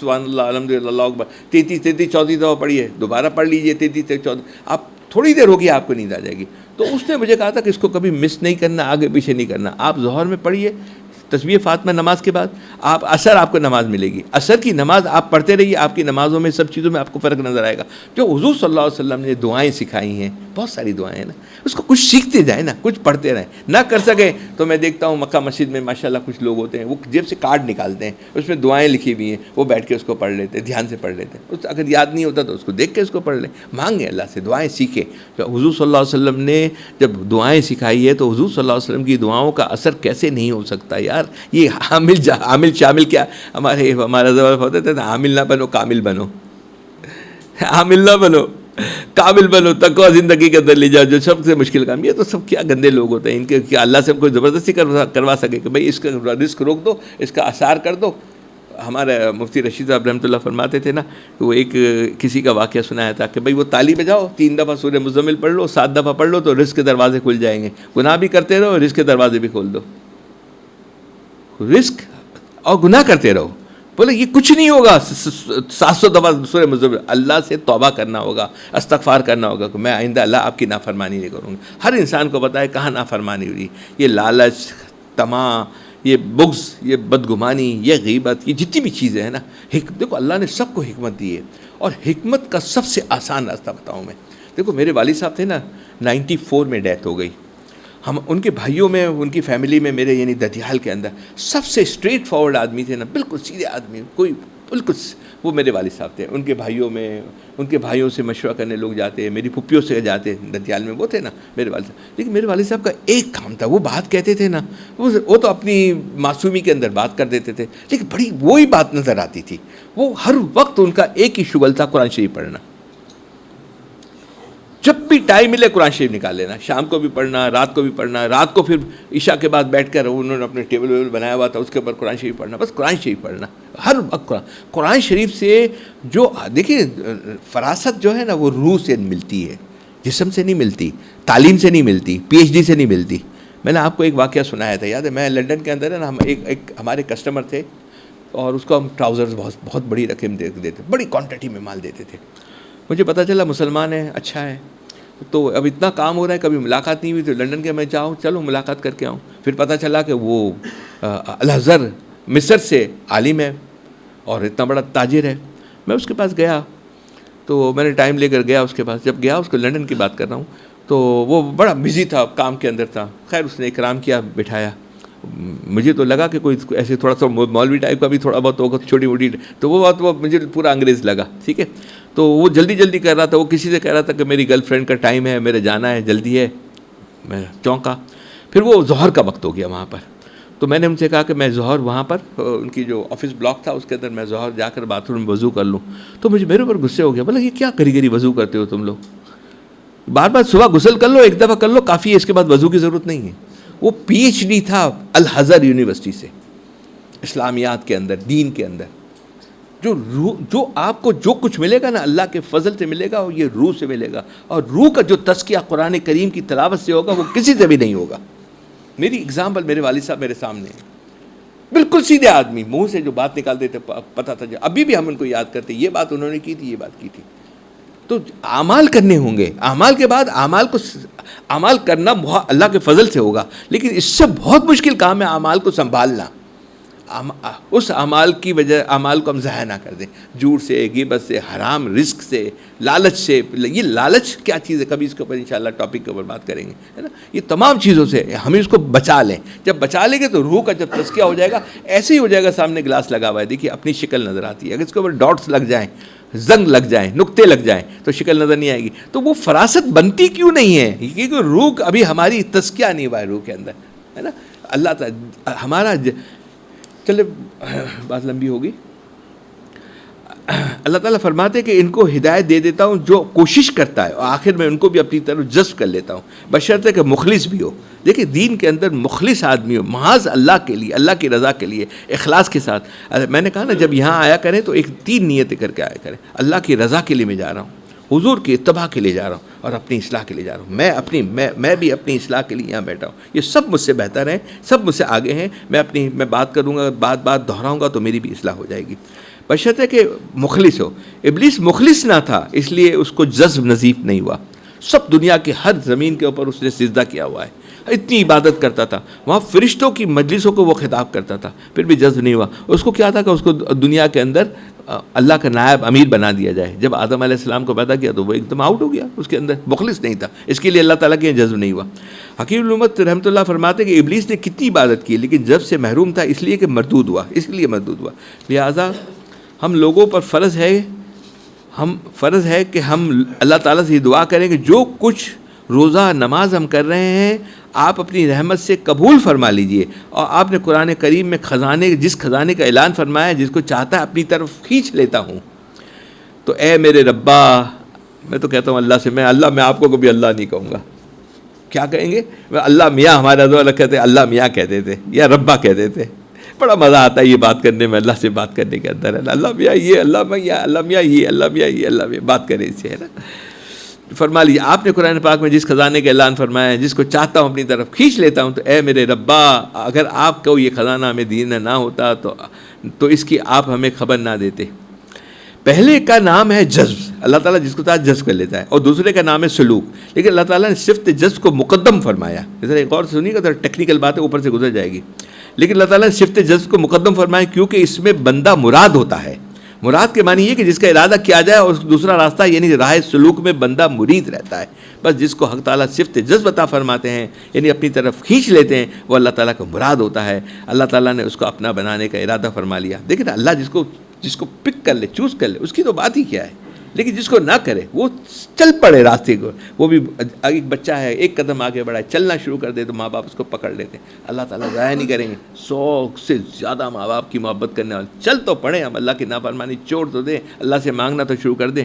سبحان اللہ الحمدللہ اللہ اکبر 33 34 دفعہ پڑھیے, دوبارہ پڑھ لیجیے 33 34, آپ تھوڑی دیر ہوگی آپ کو نیند آ جائے گی. تو اس نے مجھے کہا تھا کہ اس کو کبھی مس نہیں کرنا, آگے پیچھے نہیں کرنا. آپ ظہر میں پڑھیے تسبیح فاطمہ, نماز کے بعد آپ عصر آپ کو نماز ملے گی, عصر کی نماز آپ پڑھتے رہیے, آپ کی نمازوں میں سب چیزوں میں آپ کو فرق نظر آئے گا. جو حضور صلی اللہ علیہ وسلم نے دعائیں سکھائی ہیں, بہت ساری دعائیں ہیں نا, اس کو کچھ سیکھتے جائیں نا, کچھ پڑھتے رہیں. نہ کر سکیں تو میں دیکھتا ہوں مکہ مسجد میں ماشاءاللہ کچھ لوگ ہوتے ہیں, وہ جیب سے کارڈ نکالتے ہیں, اس میں دعائیں لکھی ہوئی ہیں, وہ بیٹھ کے اس کو پڑھ لیتے ہیں, دھیان سے پڑھ لیتے ہیں. اگر یاد نہیں ہوتا تو اس کو دیکھ کے اس کو پڑھ لیں. مانگیں اللہ سے, دعائیں سیکھیں. حضور صلی اللہ علیہ وسلم نے جب دعائیں سکھائی ہے تو حضور صلی اللہ علیہ وسلم کی دعاؤں کا اثر کیسے نہیں ہو سکتا یار. یہ عامل شامل کیا, ہمارا زبان ہوتا تھا نا, عامل نہ بنو کامل بنو, عامل نہ بنو کامل بنو, تقویٰ زندگی کے اندر لے جاؤ, جو سب سے مشکل کام. یہ تو سب کیا گندے لوگ ہوتے ہیں, ان کے کیا اللہ سے کوئی زبردستی کروا سکے کہ بھائی اس کا رزق روک دو, اس کا اثار کر دو. ہمارے مفتی رشید صاحب رحمۃ اللہ فرماتے تھے نا, وہ ایک کسی کا واقعہ سنایا تھا کہ بھائی وہ تالی بجاؤ, 3 دفعہ سورہ مزمل پڑھ لو, 7 دفعہ پڑھ لو تو رزق کے دروازے کھل جائیں گے. گناہ بھی کرتے رہو, رزق کے دروازے بھی کھول دو. رزق اور گناہ کرتے رہو, بولے یہ کچھ نہیں ہوگا. 700 دفعہ سورہ مزمل, اللہ سے توبہ کرنا ہوگا, استغفار کرنا ہوگا کہ میں آئندہ اللہ آپ کی نافرمانی نہیں کروں گا. ہر انسان کو پتہ ہے کہاں نافرمانی ہوئی. یہ لالچ, طمع, یہ بغض, یہ بدگمانی, یہ غیبت, یہ جتنی بھی چیزیں ہیں نا, دیکھو اللہ نے سب کو حکمت دی ہے. اور حکمت کا سب سے آسان راستہ بتاؤں میں. دیکھو میرے والد صاحب تھے نا, 94 میں ڈیتھ ہو گئی. ہم ان کے بھائیوں میں, ان کی فیملی میں, میرے یعنی ددیال کے اندر سب سے اسٹریٹ فارورڈ آدمی تھے نا, بالکل سیدھے آدمی, کوئی بالکل, وہ میرے والد صاحب تھے. ان کے بھائیوں میں, ان کے بھائیوں سے مشورہ کرنے لوگ جاتے, میری پھپھیوں سے جاتے, ددیال میں وہ تھے نا میرے والد صاحب. لیکن میرے والد صاحب کا ایک کام تھا, وہ بات کہتے تھے نا, وہ تو اپنی معصومی کے اندر بات کر دیتے تھے, لیکن بڑی وہی بات نظر آتی تھی. وہ ہر وقت ان کا ایک ہی شغل تھا, قرآن شریف پڑھنا. جب بھی ٹائم ملے قرآن شریف نکال لینا, شام کو بھی پڑھنا, رات کو بھی پڑھنا. رات کو پھر عشاء کے بعد بیٹھ کر انہوں نے اپنے ٹیبل بنایا ہوا تھا, اس کے اوپر قرآن شریف پڑھنا, بس قرآن شریف پڑھنا ہر وقت. قرآن شریف سے جو دیکھیے فراست جو ہے نا, وہ روح سے ملتی ہے, جسم سے نہیں ملتی, تعلیم سے نہیں ملتی, PhD سے نہیں ملتی. میں نے آپ کو ایک واقعہ سنایا تھا, یاد ہے, میں لنڈن کے اندر ہے نا, ہم ایک ہمارے کسٹمر تھے اور اس کو ہم ٹراؤزرز بہت بڑی رقم دیتے, بڑی کوانٹٹی میں مال دیتے تھے. مجھے پتہ چلا مسلمان ہے, اچھا ہے, تو اب اتنا کام ہو رہا ہے, کبھی ملاقات نہیں ہوئی, تو لنڈن کے میں چاہوں چلو ملاقات کر کے آؤں. پھر پتہ چلا کہ وہ الازہر مصر سے عالم ہے اور اتنا بڑا تاجر ہے. میں اس کے پاس گیا, تو میں نے ٹائم لے کر گیا اس کے پاس. جب گیا, اس کو لنڈن کی بات کر رہا ہوں, تو وہ بڑا بزی تھا, کام کے اندر تھا. خیر اس نے اکرام کیا, بٹھایا, مجھے تو لگا کہ کوئی ایسے تھوڑا سا مولوی ٹائپ کا بھی تھوڑا بہت ہوگا چھوٹی موٹی، تو وہ بات وہ مجھے پورا انگریز لگا. ٹھیک ہے، تو وہ جلدی جلدی کر رہا تھا، وہ کسی سے کہہ رہا تھا کہ میری گرل فرینڈ کا ٹائم ہے، میرے جانا ہے، جلدی ہے. میں چونکا. پھر وہ ظہر کا وقت ہو گیا وہاں پر، تو میں نے ان سے کہا کہ میں ظہر وہاں پر ان کی جو آفس بلاک تھا اس کے اندر میں ظہر جا کر باتھ روم میں وضو کر لوں. تو مجھے میرے اوپر غصے ہو گیا، بولا یہ کیا کری کری وضو کرتے ہو تم لوگ، بار بار صبح غسل کر لو، ایک دفعہ کر لو کافی ہے، اس کے بعد وضو کی ضرورت نہیں ہے. وہ پی ایچ ڈی تھا الازہر یونیورسٹی سے اسلامیات کے اندر، دین کے اندر. جو آپ کو جو کچھ ملے گا نا اللہ کے فضل سے ملے گا، اور یہ روح سے ملے گا، اور روح کا جو تزکیہ قرآن کریم کی تلاوت سے ہوگا وہ کسی سے بھی نہیں ہوگا. میری اگزامپل میرے والد صاحب میرے سامنے ہیں، بالکل سیدھے آدمی، منہ سے جو بات نکالتے تھے پتہ تھا، ابھی بھی ہم ان کو یاد کرتے یہ بات انہوں نے کی تھی، یہ بات کی تھی. تو اعمال کرنے ہوں گے، اعمال کے بعد اعمال کرنا اللہ کے فضل سے ہوگا، لیکن اس سے بہت مشکل کام ہے اعمال کو سنبھالنا. اس اعمال کی وجہ اعمال کو ہم ضائع نہ کر دیں، جھوٹ سے، غیبت سے، حرام رزق سے، لالچ سے. یہ لالچ کیا چیز ہے، کبھی اس کے اوپر انشاءاللہ ٹاپک کے اوپر بات کریں گے، ہے نا. یہ تمام چیزوں سے ہمیں اس کو بچا لیں. جب بچا لیں گے تو روح کا جب تزکیہ ہو جائے گا، ایسے ہی ہو جائے گا. سامنے گلاس لگا ہوا ہے، دیکھیے اپنی شکل نظر آتی ہے، اگر اس کے اوپر ڈاٹس لگ جائیں، زنگ لگ جائیں، نقطے لگ جائیں تو شکل نظر نہیں آئے گی. تو وہ فراست بنتی کیوں نہیں ہے؟ کیونکہ روح ابھی ہماری تزکیہ نہیں ہوا ہے روح کے اندر، ہے نا. اللہ تعالیٰ ہمارا چلے بات لمبی ہوگی. اللہ تعالیٰ فرماتے ہیں کہ ان کو ہدایت دے دیتا ہوں جو کوشش کرتا ہے، اور آخر میں ان کو بھی اپنی طرف جذب کر لیتا ہوں، بشرطے کہ مخلص بھی ہو. دیکھیں دین کے اندر مخلص آدمی ہو، محض اللہ کے لیے، اللہ کی رضا کے لیے، اخلاص کے ساتھ. میں نے کہا نا جب یہاں آیا کریں تو ایک 3 نیتیں کر کے آیا کریں. اللہ کی رضا کے لیے میں جا رہا ہوں، حضور کی اتباع کے لیے جا رہا ہوں، اور اپنی اصلاح کے لیے جا رہا ہوں. میں بھی اپنی اصلاح کے لیے یہاں بیٹھا ہوں. یہ سب مجھ سے بہتر ہیں، سب مجھ سے آگے ہیں. میں بات کروں گا، بات دہراؤں گا تو میری بھی اصلاح ہو جائے گی، بشرطے کہ مخلص ہو. ابلیس مخلص نہ تھا، اس لیے اس کو جذب نصیب نہیں ہوا. سب دنیا کے ہر زمین کے اوپر اس نے سجدہ کیا ہوا ہے، اتنی عبادت کرتا تھا، وہاں فرشتوں کی مجلسوں کو وہ خطاب کرتا تھا، پھر بھی جذب نہیں ہوا. اس کو کیا تھا کہ اس کو دنیا کے اندر اللہ کا نائب امیر بنا دیا جائے. جب آدم علیہ السلام کو پیدا کیا تو وہ ایک دم آؤٹ ہو گیا، اس کے اندر مخلص نہیں تھا، اس کے لیے اللہ تعالیٰ کے جذب نہیں ہوا. حکیم الامت رحمۃ اللہ فرماتے کہ ابلیس نے کتنی عبادت کی لیکن جذب سے محروم تھا، اس لیے کہ مردود ہوا، لہٰذا ہم لوگوں پر فرض ہے کہ ہم اللہ تعالیٰ سے یہ دعا کریں کہ جو کچھ روزہ نماز ہم کر رہے ہیں آپ اپنی رحمت سے قبول فرما لیجئے. اور آپ نے قرآن کریم میں جس خزانے کا اعلان فرمایا ہے، جس کو چاہتا ہے اپنی طرف کھینچ لیتا ہوں. تو اے میرے ربا، میں تو کہتا ہوں اللہ سے، میں آپ کو کبھی اللہ نہیں کہوں گا. کیا کہیں گے؟ اللہ میاں، ہمارے ازواج کہتے ہیں اللہ میاں کہتے تھے یا ربا کہتے تھے. بڑا مزہ آتا ہے یہ بات کرنے میں، اللہ سے بات کرنے کے اندر. اللہ میاں یہ، اللہ میاں، اللہ میاں یہ، اللہ میاں یہ، اللہ میاں بات کریں اس سے، ہے نا. فرما لیجیے آپ نے قرآن پاک میں جس خزانے کا اعلان فرمایا ہے، جس کو چاہتا ہوں اپنی طرف کھینچ لیتا ہوں. تو اے میرے ربا، اگر آپ کو یہ خزانہ ہمیں دینا نہ ہوتا تو اس کی آپ ہمیں خبر نہ دیتے. پہلے کا نام ہے جذب، اللہ تعالیٰ جس کو چاہتا جذب کر لیتا ہے، اور دوسرے کا نام ہے سلوک. لیکن اللہ تعالیٰ نے صفت جذب کو مقدم فرمایا. ذرا ایک اور سنیے گا، ذرا ٹیکنیکل بات ہے، اوپر سے گزر جائے گی. لیکن اللہ تعالیٰ نے صفت جذب کو مقدم فرمایا کیونکہ اس میں بندہ مراد ہوتا ہے. مراد کے معنی یہ کہ جس کا ارادہ کیا جائے، اور دوسرا راستہ یعنی راہ سلوک میں بندہ مرید رہتا ہے. بس جس کو حق تعالیٰ صفت جذب عطا فرماتے ہیں، یعنی اپنی طرف کھینچ لیتے ہیں، وہ اللہ تعالیٰ کا مراد ہوتا ہے. اللہ تعالیٰ نے اس کو اپنا بنانے کا ارادہ فرما لیا. دیکھیں نا، اللہ جس کو پک کر لے، چوز کر لے، اس کی تو بات ہی کیا ہے. لیکن جس کو نہ کرے، وہ چل پڑے راستے کو. وہ بھی ایک بچہ ہے، ایک قدم آگے بڑھا ہے، چلنا شروع کر دے تو ماں باپ اس کو پکڑ لیتے ہیں. اللہ تعالیٰ ضائع نہیں کریں گے. 100 سے زیادہ ماں باپ کی محبت کرنے والے. چل تو پڑے ہم، اللہ کی نافرمانی چھوڑ تو دیں، اللہ سے مانگنا تو شروع کر دیں.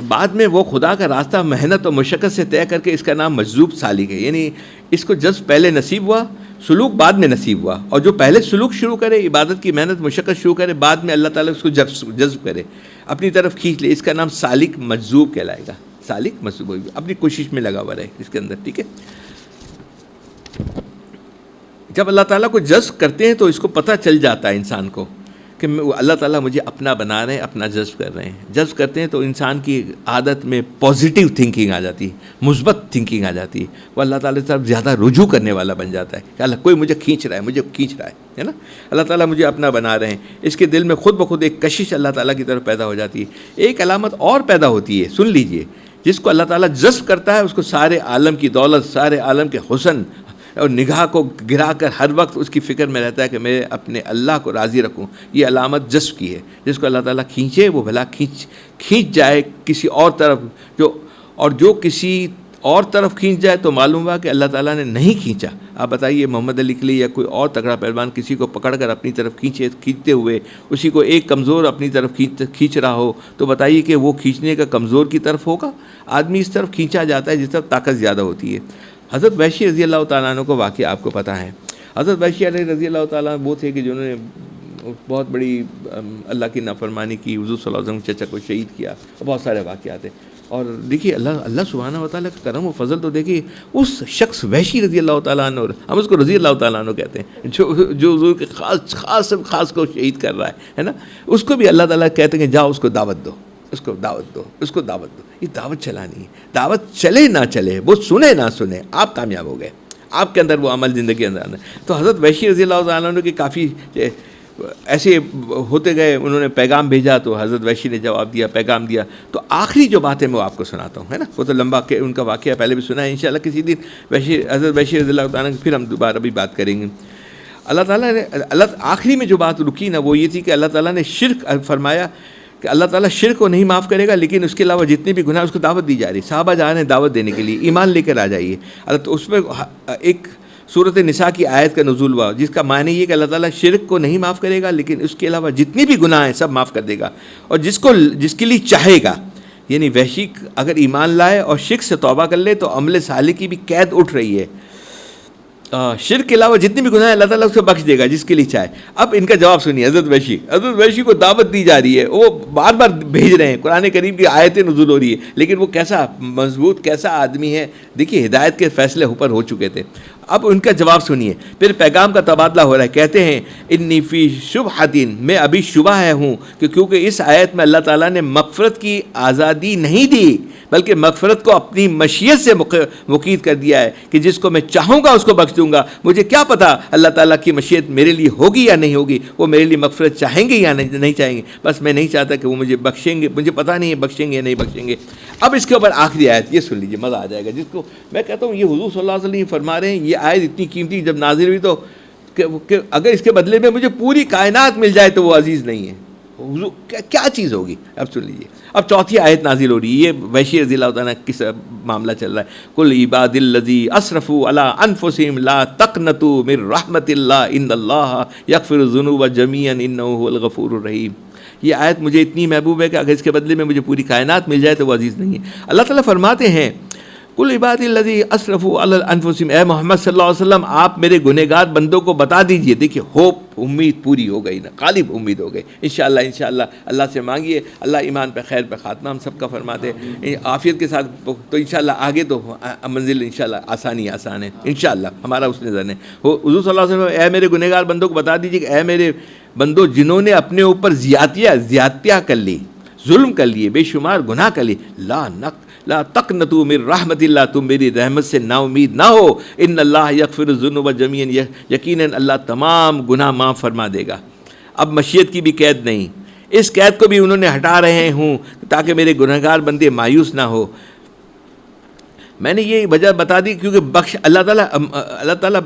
بعد میں وہ خدا کا راستہ محنت اور مشقت سے طے کر کے اس کا نام مجذوب سالک ہے. یعنی اس کو جذب پہلے نصیب ہوا، سلوک بعد میں نصیب ہوا. اور جو پہلے سلوک شروع کرے، عبادت کی محنت مشقت شروع کرے، بعد میں اللہ تعالیٰ اس کو جذب کرے، اپنی طرف کھینچ لے، اس کا نام سالک مجذوب کہلائے گا. سالک مجذوب، اپنی کوشش میں لگا ہوا رہے اس کے اندر. ٹھیک ہے، جب اللہ تعالیٰ کو جذب کرتے ہیں تو اس کو پتہ چل جاتا ہے انسان کو کہ اللہ تعالیٰ مجھے اپنا بنا رہے ہیں، اپنا جذب کر رہے ہیں. جذب کرتے ہیں تو انسان کی عادت میں پازیٹیو تھنکنگ آ جاتی ہے، مثبت تھنکنگ آ جاتی ہے. وہ اللہ تعالیٰ کی طرف زیادہ رجوع کرنے والا بن جاتا ہے کہ اللہ کوئی مجھے کھینچ رہا ہے نا. اللہ تعالیٰ مجھے اپنا بنا رہے ہیں. اس کے دل میں خود بخود ایک کشش اللہ تعالیٰ کی طرف پیدا ہو جاتی ہے. ایک علامت اور پیدا ہوتی ہے، سن لیجئے، جس کو اللہ تعالیٰ جذب کرتا ہے اس کو سارے عالم کی دولت، سارے عالم کے حسن اور نگاہ کو گرا کر ہر وقت اس کی فکر میں رہتا ہے کہ میں اپنے اللہ کو راضی رکھوں. یہ علامت جذب کی ہے. جس کو اللہ تعالیٰ کھینچے وہ بھلا کھینچ جائے کسی اور طرف، جو کسی اور طرف کھینچ جائے تو معلوم ہوا کہ اللہ تعالیٰ نے نہیں کھینچا. آپ بتائیے محمد علی کے لیے یا کوئی اور تگڑا پہلوان کسی کو پکڑ کر اپنی طرف کھینچتے ہوئے اسی کو ایک کمزور اپنی طرف کھینچ رہا ہو تو بتائیے کہ وہ کھینچنے کا کمزور کی طرف ہوگا؟ آدمی اس طرف کھینچا جاتا ہے جس طرف طاقت زیادہ ہوتی ہے. حضرت وحشی رضی اللہ تعالیٰ عنہ کو واقعہ آپ کو پتہ ہے. حضرت وحشی علیہ رضی اللہ تعالیٰ وہ تھے کہ جنہوں نے بہت بڑی اللہ کی نافرمانی کی، حضور صلی اللہ علیہ وسلم کے چچا کو شہید کیا، بہت سارے واقعات ہیں. اور دیکھیے اللہ سبحانہ و تعالیٰ کا کرم و فضل تو دیکھیے اس شخص وحشی رضی اللہ تعالیٰ عنہ، ہم اس کو رضی اللہ تعالیٰ عنہ کہتے ہیں، جو حضور کے خاص کو شہید کر رہا ہے نا، اس کو بھی اللہ تعالیٰ کہتے ہیں کہ جاؤ اس کو دعوت دو، اس کو دعوت دو. یہ دعوت چلانی ہے. دعوت چلے نہ چلے، وہ سنے نہ سنے، آپ کامیاب ہو گئے، آپ کے اندر وہ عمل زندگی اندر آنا. تو حضرت وحشی رضی اللہ تعالیٰ عنہ کے کافی ایسے ہوتے گئے. انہوں نے پیغام بھیجا تو حضرت وحشی نے جواب دیا، پیغام دیا. تو آخری جو بات ہے میں وہ آپ کو سناتا ہوں، ہے نا. وہ تو لمبا کہ ان کا واقعہ پہلے بھی سنا ہے، انشاءاللہ کسی دن حضرت وحشی رضی اللہ تعالیٰ پھر ہم دوبارہ بھی بات کریں گے. اللہ تعالیٰ نے آخری میں جو بات رکی نا وہ یہ تھی کہ اللہ تعالیٰ نے شرک فرمایا کہ اللہ تعالیٰ شرک کو نہیں معاف کرے گا، لیکن اس کے علاوہ جتنے بھی گناہ اس کو دعوت دی جا رہی. صحابہ جا رہے ہیں دعوت دینے کے لیے، ایمان لے کر آ جائیے. تو اس میں ایک سورۃ نساء کی آیت کا نزول ہوا جس کا معنی یہ کہ اللہ تعالیٰ شرک کو نہیں معاف کرے گا لیکن اس کے علاوہ جتنی بھی گناہ ہیں سب معاف کر دے گا. اور جس کے لیے چاہے گا، یعنی وحشی اگر ایمان لائے اور شرک سے توبہ کر لے تو عمل صالح کی بھی قید اٹھ رہی ہے. شرک کے علاوہ جتنی بھی گناہ ہیں اللہ تعالیٰ اس کو بخش دے گا جس کے لیے چاہے. اب ان کا جواب سنیے. حضرت وحشی کو دعوت دی جا رہی ہے، وہ بار بار بھیج رہے ہیں، قرآن کریم کی آیتیں نزول ہو رہی ہے، لیکن وہ کیسا مضبوط کیسا آدمی ہے. دیکھیے ہدایت کے فیصلے اوپر ہو چکے تھے. اب ان کا جواب سنیے. پھر پیغام کا تبادلہ ہو رہا ہے. کہتے ہیں انی فی شبہۃ، میں ابھی شبہ ہے ہوں کہ کیونکہ اس آیت میں اللہ تعالیٰ نے مغفرت کی آزادی نہیں دی بلکہ مغفرت کو اپنی مشیت سے مقید کر دیا ہے کہ جس کو میں چاہوں گا اس کو بخش دوں گا. مجھے کیا پتا اللہ تعالیٰ کی مشیت میرے لیے ہوگی یا نہیں ہوگی، وہ میرے لیے مغفرت چاہیں گے یا نہیں چاہیں گے. بس میں نہیں چاہتا کہ وہ مجھے بخشیں گے، مجھے پتہ نہیں ہے بخشیں گے یا نہیں بخشیں گے. اب اس کے اوپر آخری آیت یہ سن لیجیے، مزہ آ جائے گا. جس کو میں کہتا ہوں یہ حضور صلی اللہ علیہ وسلم فرما رہے ہیں، یہ آیت اتنی قیمتی جب نازل ہوئی تو کہ اگر اس کے بدلے میں مجھے پوری کائنات مل جائے تو وہ عزیز نہیں ہے. کیا چیز ہوگی؟ اب سن لیجیے. اب چوتھی آیت نازل ہو رہی ہے. یہ وحشی رضی اللہ تعالیٰ کس معاملہ چل رہا ہے. قل عباد الذی اسرفوا علی انفسہم لا تقنطوا من رحمت اللہ ان اللہ یغفر الذنوب جمیعا انہ هو الغفور الرحیم. یہ آیت مجھے اتنی محبوب ہے کہ اگر اس کے بدلے میں مجھے پوری کائنات مل جائے تو وہ عزیز نہیں ہے. اللہ تعالیٰ فرماتے ہیں کل عباد الذی اسرفوا علی انفسہم، اے محمد صلی اللہ علیہ وسلم آپ میرے گنہگار بندوں کو بتا دیجئے. دیکھیے ہوپ، امید پوری ہو گئی نا، غالب امید ہو گئی. انشاءاللہ اللہ سے مانگیے، اللہ ایمان پہ خیر پہ خاتمہ ہم سب کا فرماتے عافیت کے ساتھ. تو انشاءاللہ آگے تو منزل انشاءاللہ آسان ہے انشاءاللہ، ہمارا اس نظر ہے. حضور صلی اللہ علیہ وسلم اے میرے گنہگار بندوں کو بتا دیجئے کہ اے میرے بندوں جنہوں نے اپنے اوپر زیادتیاں کر لی، ظلم کر لیے، بے شمار گناہ کر لیے، لا تقنطوا من رحمت اللہ، تم میری رحمت سے نا امید نہ ہو. ان اللہ یغفر الذنوب جمیعا، یقیناً اللہ تمام گناہ معاف فرما دے گا. اب مشیت کی بھی قید نہیں، اس قید کو بھی انہوں نے ہٹا رہے ہوں تاکہ میرے گنہگار بندے مایوس نہ ہو. میں نے یہ وجہ بتا دی کیونکہ اللہ تعالیٰ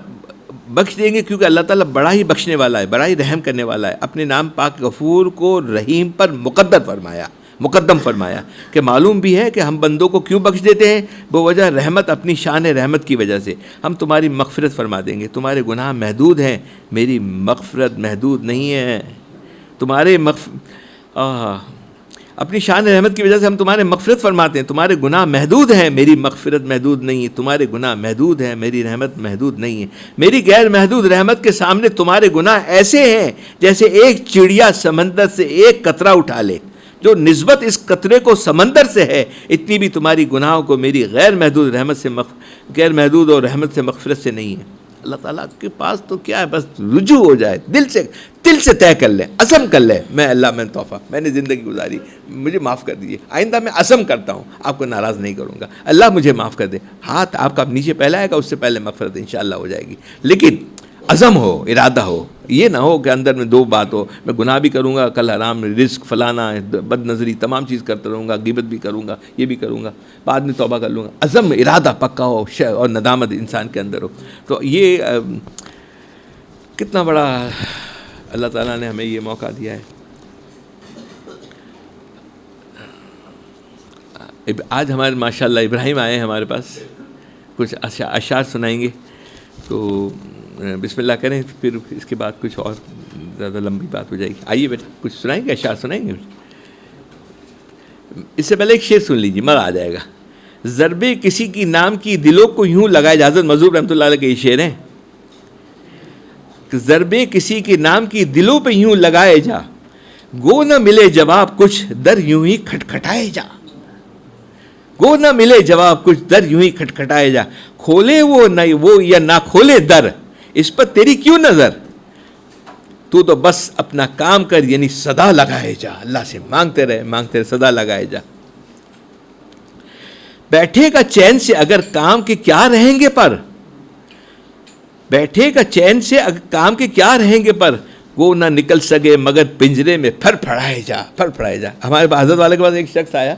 بخش دیں گے کیونکہ اللہ تعالیٰ بڑا ہی بخشنے والا ہے، بڑا ہی رحم کرنے والا ہے. اپنے نام پاک غفور کو رحیم پر مقدم فرمایا کہ معلوم بھی ہے کہ ہم بندوں کو کیوں بخش دیتے ہیں، وہ وجہ رحمت، اپنی شان رحمت کی وجہ سے. ہم تمہاری مغفرت فرما دیں گے. تمہارے گناہ محدود ہیں، میری مغفرت محدود نہیں ہے. اپنی شان رحمت کی وجہ سے ہم تمہارے مغفرت فرماتے ہیں. تمہارے گناہ محدود ہیں، میری مغفرت محدود نہیں ہے. تمہارے گناہ محدود ہیں، میری رحمت محدود نہیں ہے. میری غیر محدود رحمت کے سامنے تمہارے گناہ ایسے ہیں جیسے ایک چڑیا سمندر سے ایک قطرہ اٹھا لے. جو نسبت اس قطرے کو سمندر سے ہے اتنی بھی تمہاری گناہوں کو میری غیر محدود اور رحمت سے مغفرت سے نہیں ہے. اللہ تعالیٰ کے پاس تو کیا ہے، بس رجوع ہو جائے، دل سے طے کر لیں، عزم کر لیں میں توفہ میں نے زندگی گزاری، مجھے معاف کر دیجیے. آئندہ میں عزم کرتا ہوں آپ کو ناراض نہیں کروں گا، اللہ مجھے معاف کر دے. ہاتھ آپ کا نیچے پھیلائے گا، اس سے پہلے مغفرت انشاءاللہ ہو جائے گی. لیکن عزم ہو، ارادہ ہو. یہ نہ ہو کہ اندر میں دو بات ہو، میں گناہ بھی کروں گا، کل حرام رزق فلانا بد نظری تمام چیز کرتا رہوں گا، غیبت بھی کروں گا، یہ بھی کروں گا، بعد میں توبہ کر لوں گا. عزم ارادہ پکا ہو اور ندامت انسان کے اندر ہو. تو یہ کتنا بڑا اللہ تعالیٰ نے ہمیں یہ موقع دیا ہے. آج ہمارے ماشاءاللہ ابراہیم آئے ہیں ہمارے پاس، کچھ اشعار سنائیں گے. تو بسم اللہ کریں، پھر اس کے بعد کچھ اور زیادہ لمبی بات ہو جائے گی. آئیے بیٹا کچھ سنائیں گے، اشعار سنائیں گے. اس سے پہلے ایک شعر سن لیجیے، مزہ آ جائے گا. ضربے کسی کی نام کی دلوں کو یوں لگائے جا. حضرت مظہور رحمۃ اللہ علیہ کے یہ شعر ہیں. ضربے کسی کے نام کی دلوں پہ یوں لگائے جا، گو نہ ملے جواب کچھ در یوں ہی کھٹکھٹائے جا. گو نہ ملے جواب کچھ در یوں ہی کھٹکھٹائے جا. کھولے وہ یا نہ کھولے در، اس پر تیری کیوں نظر. تو بس اپنا کام کر، یعنی صدا لگائے جا. اللہ سے مانگتے رہے صدا لگائے جا. بیٹھے کا چین سے اگر کام کے کیا رہیں گے پر، بیٹھے کا چین سے اگر کام کے کیا رہیں گے پر، وہ نہ نکل سکے مگر پنجرے میں پھر پھڑائے جا. ہمارے حضرت والے کے پاس ایک شخص آیا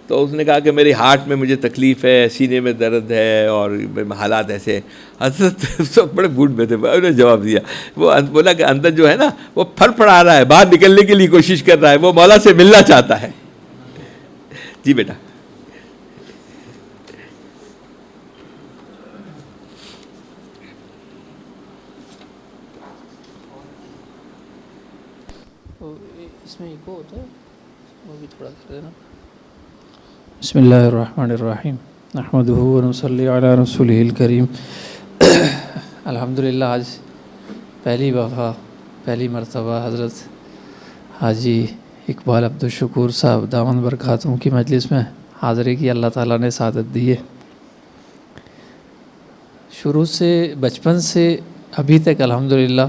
تو اس نے کہا کہ میری ہارٹ میں مجھے تکلیف ہے، سینے میں درد ہے اور حالات ایسے. حضرت سب بڑے بوڈھ میں تھے، انہوں نے جواب دیا، وہ بولا کہ اندر جو ہے نا وہ پھر پھڑا رہا ہے، باہر نکلنے کے لیے کوشش کر رہا ہے، وہ مولا سے ملنا چاہتا ہے. جی بیٹا. اس میں ایک ہوتا ہے وہ بھی تھوڑا کر دینا. بسم اللہ الرحمن الرحیم نحمدہ ونصلی علی رسولہ الکریم. الحمدللہ آج پہلی مرتبہ حضرت حاجی اقبال عبدالشکور صاحب دامن برکاتہم کی مجلس میں حاضری کی اللہ تعالیٰ نے سعادت دی ہے. شروع سے بچپن سے ابھی تک الحمدللہ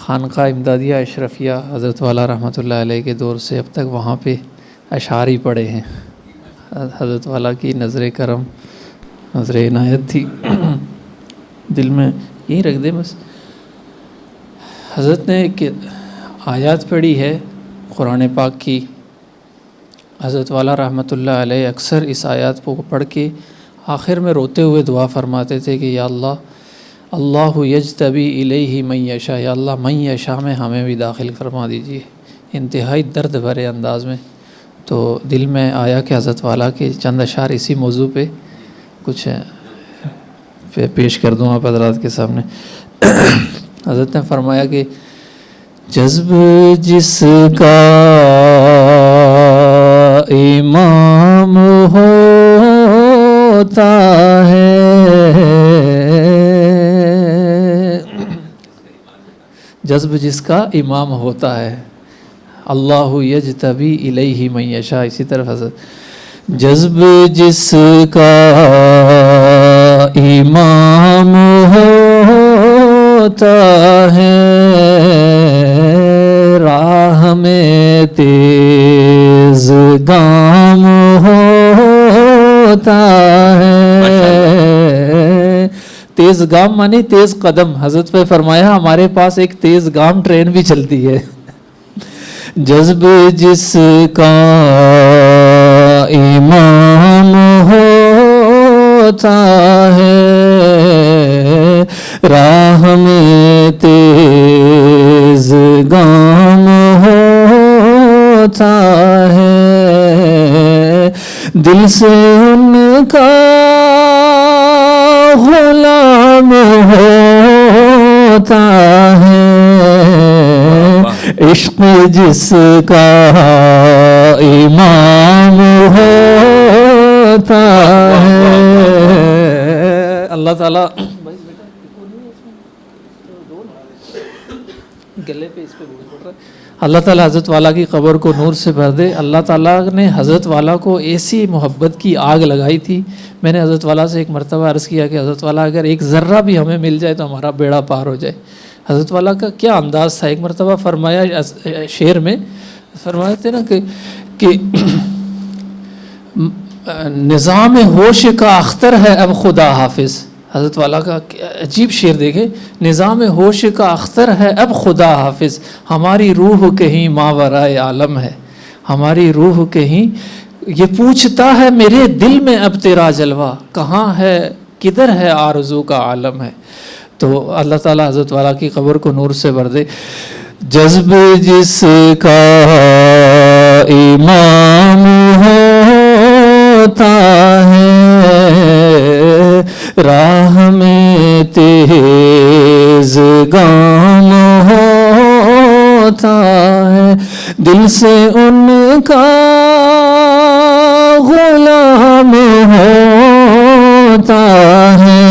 خانقاہ امدادیہ اشرفیہ حضرت والا رحمۃ اللہ علیہ کے دور سے اب تک وہاں پہ اشعار ہی پڑھے ہیں. حضرت والا کی نظر کرم، نظر عنایت تھی. دل میں یہیں رکھ دیں بس. حضرت نے ایک آیات پڑھی ہے قرآن پاک کی. حضرت والا رحمۃ اللہ علیہ اکثر اس آیات کو پڑھ کے آخر میں روتے ہوئے دعا فرماتے تھے کہ یا اللہ یجتبی الیہ من یشاء، یا اللہ من یشاء میں ہمیں بھی داخل فرما دیجیے. انتہائی درد بھرے انداز میں. تو دل میں آیا کہ حضرت والا کے چند اشعار اسی موضوع پہ کچھ پیش کر دوں آپ حضرات کے سامنے. حضرت نے فرمایا کہ جذب جس کا امام ہوتا ہے، جذب جس کا امام ہوتا ہے، اللہ یجتبی الیہ من یشاء. اسی طرف حضرت جذب جس کا امام ہوتا ہے، راہ میں تیز گام ہوتا ہے. تیز گام مانی تیز قدم. حضرت پہ فرمایا ہمارے پاس ایک تیز گام ٹرین بھی چلتی ہے. جذب جس کا امام ہوتا ہے، راہ میں تیز گام ہوتا ہے، دل سے ان کا غلام ہوتا ہے، عشق جس کا امام ہوتا ہے. اللہ تعالیٰ اللہ تعالیٰ حضرت والا کی قبر کو نور سے بھر دے. اللہ تعالیٰ نے حضرت والا کو ایسی محبت کی آگ لگائی تھی. میں نے حضرت والا سے ایک مرتبہ عرض کیا کہ حضرت والا اگر ایک ذرہ بھی ہمیں مل جائے تو ہمارا بیڑا پار ہو جائے. حضرت والا کا کیا انداز تھا. ایک مرتبہ فرمایا شعر میں فرمایا تھے نا کہ نظام ہوش کا اختر ہے اب خدا حافظ. حضرت والا کا عجیب شعر دیکھیں، نظام ہوش کا اختر ہے اب خدا حافظ، ہماری روح کہیں ماورائے عالم ہے، ہماری روح کہیں، یہ پوچھتا ہے میرے دل میں اب تیرا جلوہ، کہاں ہے کدھر ہے آرزو کا عالم ہے۔ تو اللہ تعالیٰ حضرت والا کی قبر کو نور سے بھر دے۔ جذب جس کا امام ہوتا ہے، راہ میں تیز گام ہوتا ہے، دل سے ان کا غلام ہوتا ہے،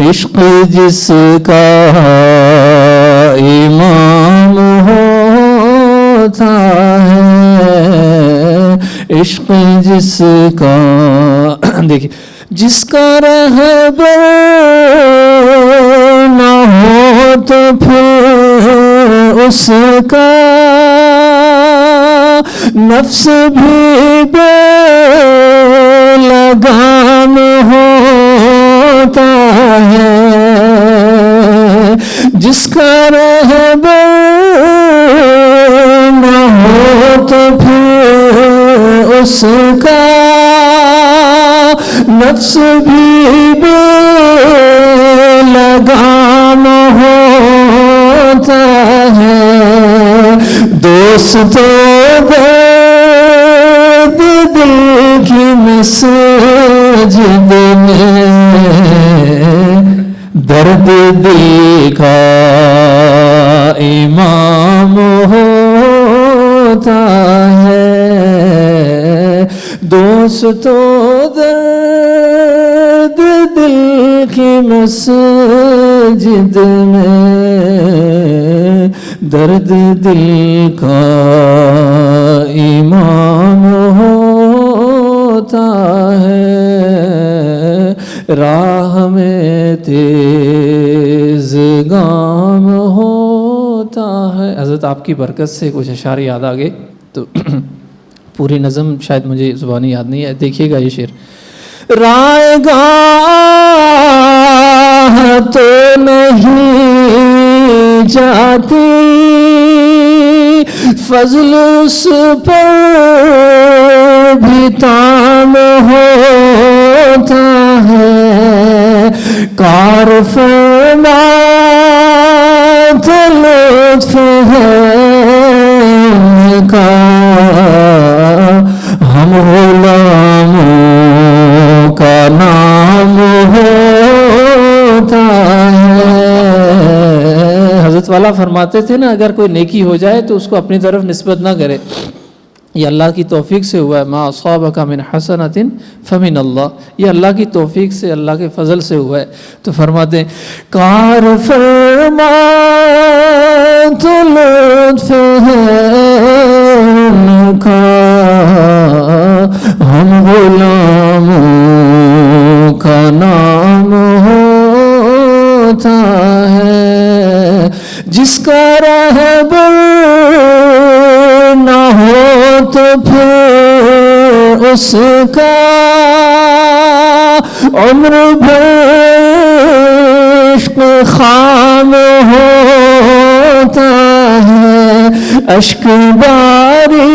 عشق جس کا امام ہوتا ہے، عشق جس کا دیکھیے، جس کا رہبر نہ ہو تو پھر اس کا نفس بھی بے لگام ہوتا ہے، جس کا رہبر نہ ہو تو پھر اس کا نفس بھی بے لگام ہوتا ہے، دوستو درد دل کی مسجد میں، درد دل کا امام ہوتا ہے، دوستو درد دل کی مسجد میں، درد دل کا امام ہوتا ہے، راہ میں تیز گام ہوتا ہے۔ حضرت آپ کی برکت سے کچھ اشعار یاد آ گئے، تو پوری نظم شاید مجھے زبانی یاد نہیں ہے، دیکھیے گا یہ شعر۔ رائے گاہ تو نہیں جاتی، فضل اس پر بھی تام ہوتا ہے، کار فرما تو لطف ہے ان کا، ہم غلاموں کا نام ہوتا ہے۔ حضرت والا فرماتے تھے نا، اگر کوئی نیکی ہو جائے تو اس کو اپنی طرف نسبت نہ کرے، یہ اللہ کی توفیق سے ہوا ہے، ما اصابک من حسنۃ فمن اللہ، یہ اللہ کی توفیق سے، اللہ کے فضل سے ہوا ہے۔ تو فرماتے ہیں کار فرما تو لطف ہے ان کا، ہم غلاموں کا نام ہوتا ہے، جس کا رہبر نہ ہو تو پھر اس کا عمر بھر عشق خام ہوتا ہے، اشک باری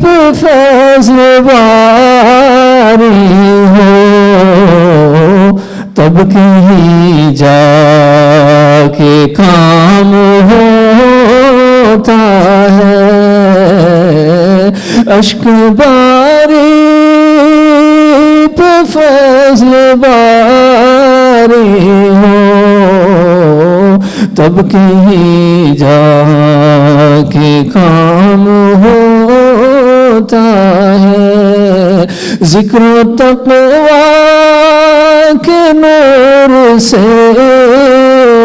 پہ فضل باری ہو، تب کہیں جا کے کام ہوتا ہے، اشک باری پہ فضل باری ہو، تب کہیں جا کے کام ہوتا ہے، ذکر و تقویٰ کے نور سے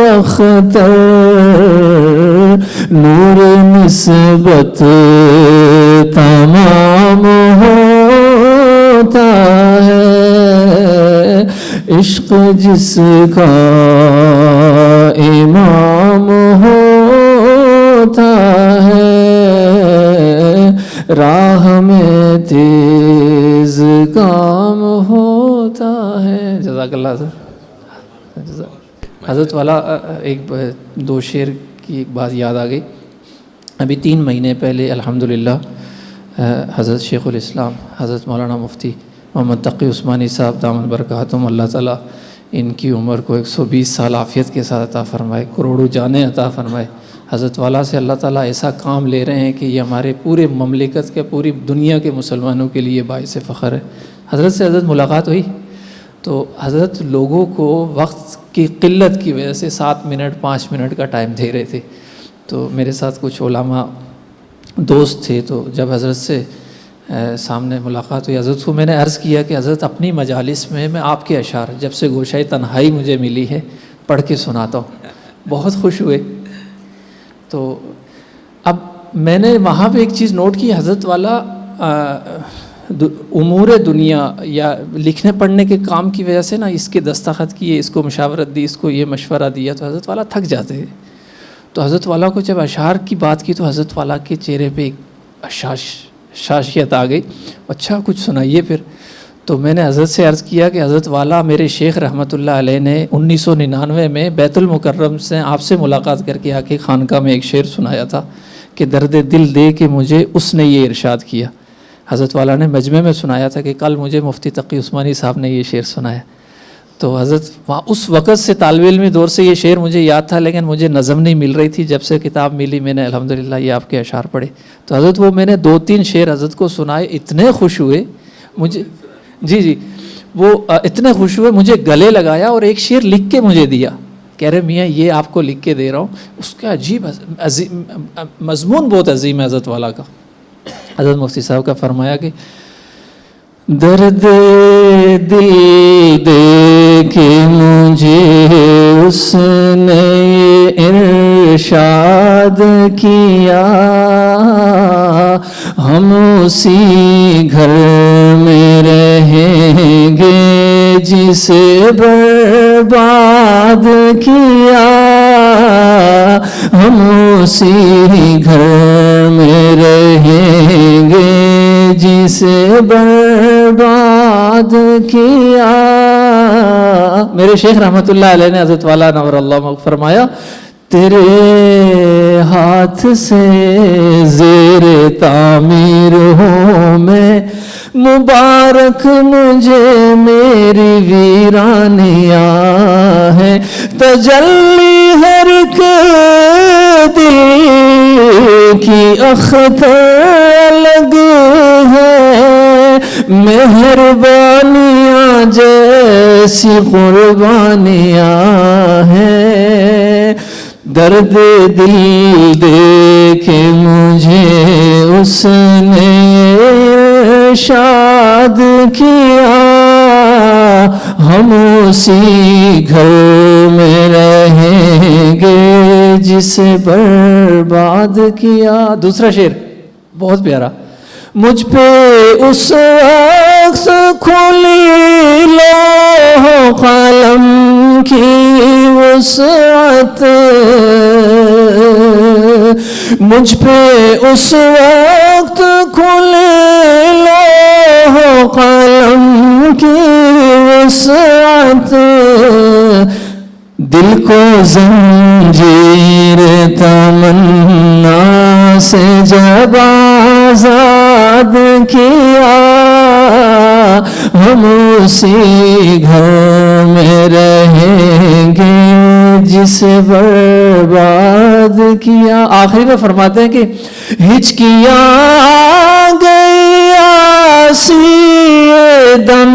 اختر نور نسبت تمام ہوتا ہے، عشق جس کا امام ہوتا ہے، راہ میں تیز گام ہو ہوتا ہے. جزاک اللہ سر. حضرت والا ایک دو شعر کی ایک بات یاد آ گئی. ابھی 3 مہینے پہلے الحمدللہ حضرت شیخ الاسلام حضرت مولانا مفتی محمد تقی عثمانی صاحب دامن برکاتہم، اللہ تعالیٰ ان کی عمر کو 120 سال عافیت کے ساتھ عطا فرمائے، کروڑوں جانیں عطا فرمائے. حضرت والا سے اللہ تعالیٰ ایسا کام لے رہے ہیں کہ یہ ہمارے پورے مملکت کے، پوری دنیا کے مسلمانوں کے لیے باعث فخر ہے. حضرت سے حضرت ملاقات ہوئی تو حضرت لوگوں کو وقت کی قلت کی وجہ سے 7 منٹ 5 منٹ کا ٹائم دے رہے تھے. تو میرے ساتھ کچھ علماء دوست تھے، تو جب حضرت سے سامنے ملاقات ہوئی، حضرت کو میں نے عرض کیا کہ حضرت اپنی مجالس میں آپ کے اشعار جب سے گوشۂ تنہائی مجھے ملی ہے پڑھ کے سناتا ہوں. بہت خوش ہوئے. تو اب میں نے وہاں پہ ایک چیز نوٹ کی، حضرت والا امور دنیا یا لکھنے پڑھنے کے کام کی وجہ سے نا اس کے دستخط کیے، اس کو مشاورت دی، اس کو یہ مشورہ دیا، تو حضرت والا تھک جاتے ہیں. تو حضرت والا کو جب اشعار کی بات کی تو حضرت والا کے چہرے پہ ایک شاشیت آ گئی. اچھا کچھ سنائیے پھر. تو میں نے حضرت سے عرض کیا کہ حضرت والا میرے شیخ رحمۃ اللہ علیہ نے 1999 میں بیت المکرم سے آپ سے ملاقات کر کے آ کے خانقاہ میں ایک شعر سنایا تھا کہ درد دل دے کے مجھے اس نے یہ ارشاد کیا. حضرت والا نے مجمع میں سنایا تھا کہ کل مجھے مفتی تقی عثمانی صاحب نے یہ شعر سنایا. تو حضرت وہاں اس وقت سے طالب علمی دور سے یہ شعر مجھے یاد تھا، لیکن مجھے نظم نہیں مل رہی تھی. جب سے کتاب ملی میں نے الحمدللہ یہ آپ کے اشعار پڑھے. تو حضرت وہ میں نے 2-3 شعر حضرت کو سنائے، اتنے خوش ہوئے مجھے، جی وہ اتنے خوش ہوئے، مجھے گلے لگایا اور ایک شعر لکھ کے مجھے دیا. کہہ رہے میاں یہ آپ کو لکھ کے دے رہا ہوں. اس کا عجیب مضمون بہت عظیم ہے حضرت والا کا. حضرت مفتی صاحب کا فرمایا کہ درد دل دے کے مجھے اس نے ارشاد کیا، ہم اسی گھر میں رہیں گے جسے برباد کیا، ہم اسی گھر میں رہیں گے جسے برباد کیا. میرے شیخ رحمۃ اللہ علیہ نے حضرت والا نور اللہ فرمایا تیرے ہاتھ سے زیر تعمیر ہوں میں، مبارک مجھے میری ویرانیاں ہے، تجلی ہر کے دل کی اختر الگ ہے، مہربانیاں جیسی قربانیاں ہیں، درد دل دے کے مجھے اس نے ارشاد کیا، ہم اسی گھر میں رہیں گے جسے برباد کیا. دوسرا شعر بہت پیارا. مجھ پہ اس وقت کھلی لوح قلم کی وسعت، مجھ پہ اس وقت کھلی لوح قلم کی وسعت، دل کو زنجیر تمنا سے جب آزاد کیا، ہم اسی گھر میں رہیں گے جسے برباد کیا. آخری میں فرماتے ہیں کہ ہچکیاں گئی سی دم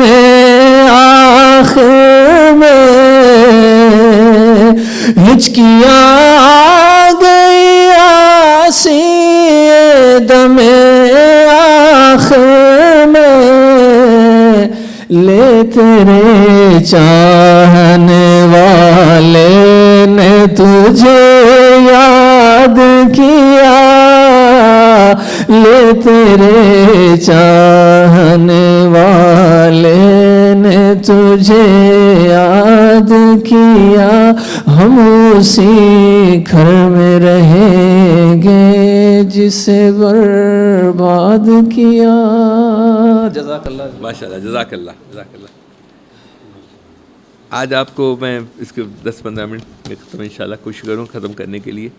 آخر میں، ہچکیاں گئی سی دم آخر میں، لے تیرے چاہنے والے نے تجھے یاد کیا، لے تیرے چاہنے والے نے تجھے یاد کیا، ہم اسی گھر میں رہیں گے جسے برباد کیا. جزاک اللہ. ماشاء اللہ، جزاک اللہ، جزاک اللہ. آج آپ کو میں اس کے 10-15 منٹ میں ختم انشاءاللہ کوشش کروں ختم کرنے کے لیے.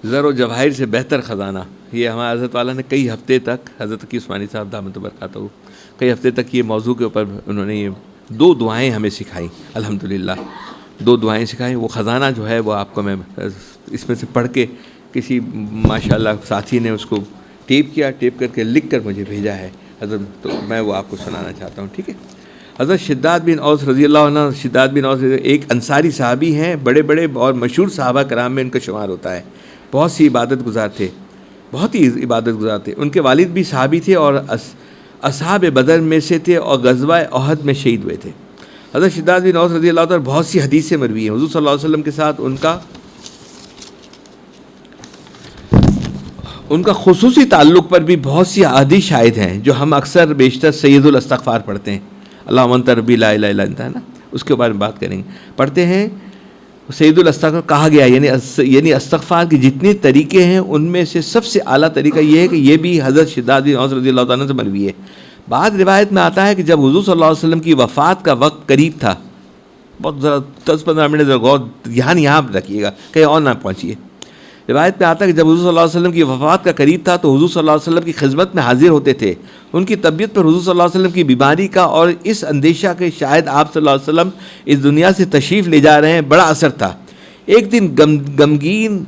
زر و جواہر سے بہتر خزانہ، یہ ہمارے حضرت والا نے کئی ہفتے تک، حضرت تقی عثمانی صاحب دامت برکاتہ، کئی ہفتے تک یہ موضوع کے اوپر انہوں نے یہ 2 دعائیں ہمیں سکھائیں. الحمدللہ 2 دعائیں سکھائیں. وہ خزانہ جو ہے وہ آپ کو میں اس میں سے پڑھ کے، کسی ماشاءاللہ ساتھی نے اس کو ٹیپ کیا، ٹیپ کر کے لکھ کر مجھے بھیجا ہے حضرت، تو میں وہ آپ کو سنانا چاہتا ہوں. ٹھیک ہے. حضرت شداد بن اوس رضی اللہ عنہ، شداد بن اوس ایک انصاری صحابی ہیں، بڑے بڑے اور مشہور صحابہ کرام میں ان کا شمار ہوتا ہے. بہت سی عبادت گزار تھے، بہت ہی عبادت گزار تھے. ان کے والد بھی صحابی تھے اور اصحاب بدر میں سے تھے اور غزوہ احد میں شہید ہوئے تھے. حضرت شداد بن اوس رضی اللہ عنہ بہت سی حدیثیں مروی ہیں. حضور صلی اللہ علیہ وسلم کے ساتھ ان کا خصوصی تعلق پر بھی بہت سی احادیث شاہد ہیں، جو ہم اکثر بیشتر سید الاستغفار پڑھتے ہیں. اللہم انت ربی لا الہ الا انت، ہے نا، اس کے بارے میں بات کریں گے. پڑھتے ہیں سید الاستغفار کہا گیا، یعنی استغفار کے جتنے طریقے ہیں ان میں سے سب سے اعلیٰ طریقہ یہ ہے کہ یہ بھی حضرت شداد بن اوس رضی اللہ عنہ سے مروی ہے. بعض روایت میں آتا ہے کہ جب حضور صلی اللہ علیہ وسلم کی وفات کا وقت قریب تھا، بہت ذرا 10-15 منٹ ذرا غور یہاں رکھیے گا، کہیں اور نہ پہنچیے. روایت میں آتا ہے کہ جب حضور صلی اللہ علیہ وسلم کی وفات کا قریب تھا تو حضور صلی اللہ علیہ وسلم کی خدمت میں حاضر ہوتے تھے. ان کی طبیعت پر حضور صلی اللہ علیہ وسلم کی بیماری کا اور اس اندیشہ کے شاید آپ صلی اللہ علیہ وسلم اس دنیا سے تشریف لے جا رہے ہیں بڑا اثر تھا. ایک دن غمگین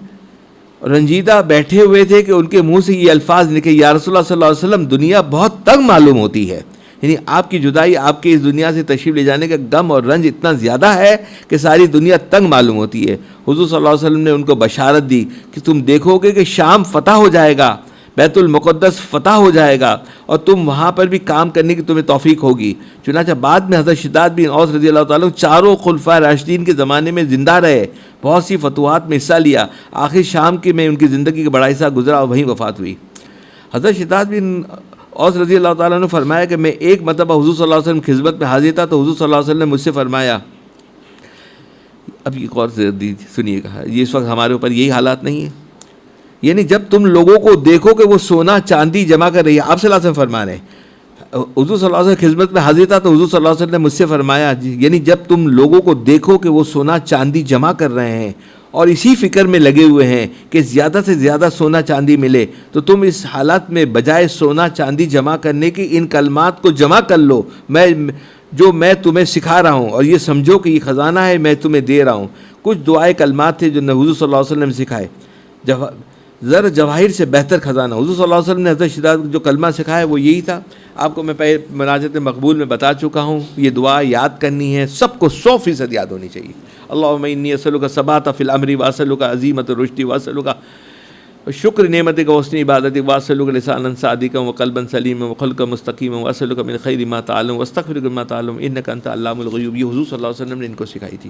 رنجیدہ بیٹھے ہوئے تھے کہ ان کے منہ سے یہ الفاظ نکلے، یا رسول اللہ صلی اللہ علیہ وسلم، دنیا بہت تنگ معلوم ہوتی ہے. یعنی آپ کی جدائی، آپ کے اس دنیا سے تشریف لے جانے کا غم اور رنج اتنا زیادہ ہے کہ ساری دنیا تنگ معلوم ہوتی ہے. حضور صلی اللہ علیہ وسلم نے ان کو بشارت دی کہ تم دیکھو گے کہ شام فتح ہو جائے گا، بیت المقدس فتح ہو جائے گا اور تم وہاں پر بھی کام کرنے کی تمہیں توفیق ہوگی. چنانچہ بعد میں حضرت شداد بن اوس رضی اللہ تعالیٰ چاروں خلفائے راشدین کے زمانے میں زندہ رہے، بہت سی فتوحات میں حصہ لیا. آخر شام کے میں ان کی زندگی کا بڑا حصہ گزرا اور وہیں وفات ہوئی. حضرت شداد بن اوس رضی اللہ تعالیٰ نے فرمایا کہ میں ایک مرتبہ حضور صلی اللہ علیہ وسلم کی خدمت میں حاضر تھا تو حضور صلی اللہ علیہ وسلم نے مجھ سے فرمایا، اب یہ غور سے سنیے گا، یہ اس وقت ہمارے اوپر یہی حالات نہیں ہیں. یعنی جب تم لوگوں کو دیکھو کہ وہ سونا چاندی جمع کر رہی ہے، آپ صلی اللہ علیہ وسلم فرما رہے ہیں، حضور صلی اللہ علیہ وسلم کی خدمت میں حاضر تھا تو حضور صلی اللہ علیہ وسلم نے مجھ سے فرمایا، یعنی جب تم لوگوں کو دیکھو کہ وہ سونا چاندی جمع کر رہے ہیں اور اسی فکر میں لگے ہوئے ہیں کہ زیادہ سے زیادہ سونا چاندی ملے، تو تم اس حالت میں بجائے سونا چاندی جمع کرنے کی ان کلمات کو جمع کر لو جو میں تمہیں سکھا رہا ہوں، اور یہ سمجھو کہ یہ خزانہ ہے میں تمہیں دے رہا ہوں. کچھ دعائے کلمات تھے جو حضور صلی اللہ علیہ وسلم نے سکھائے. زر جواہر سے بہتر خزانہ، حضور صلی اللہ علیہ وسلم نے حضرت شداد جو کلمہ سکھایا وہ یہی تھا. آپ کو میں پہلے مناجات مقبول میں بتا چکا ہوں. یہ دعا یاد کرنی ہے، سب کو 100% یاد ہونی چاہیے. اللہم انی اسألک ثبات فی الامر واسألک عزیمت الرشد واسألک شکر نعمتک وحسن عبادتک واسألک لسانا صادقا وقلبا سلیما وخلقا مستقیما واسألک من خیر ما تعلم واستغفرک ما تعلم انک انت علام الغیوب. یہ حضور صلی اللہ علیہ وسلم نے ان کو سکھائی تھی.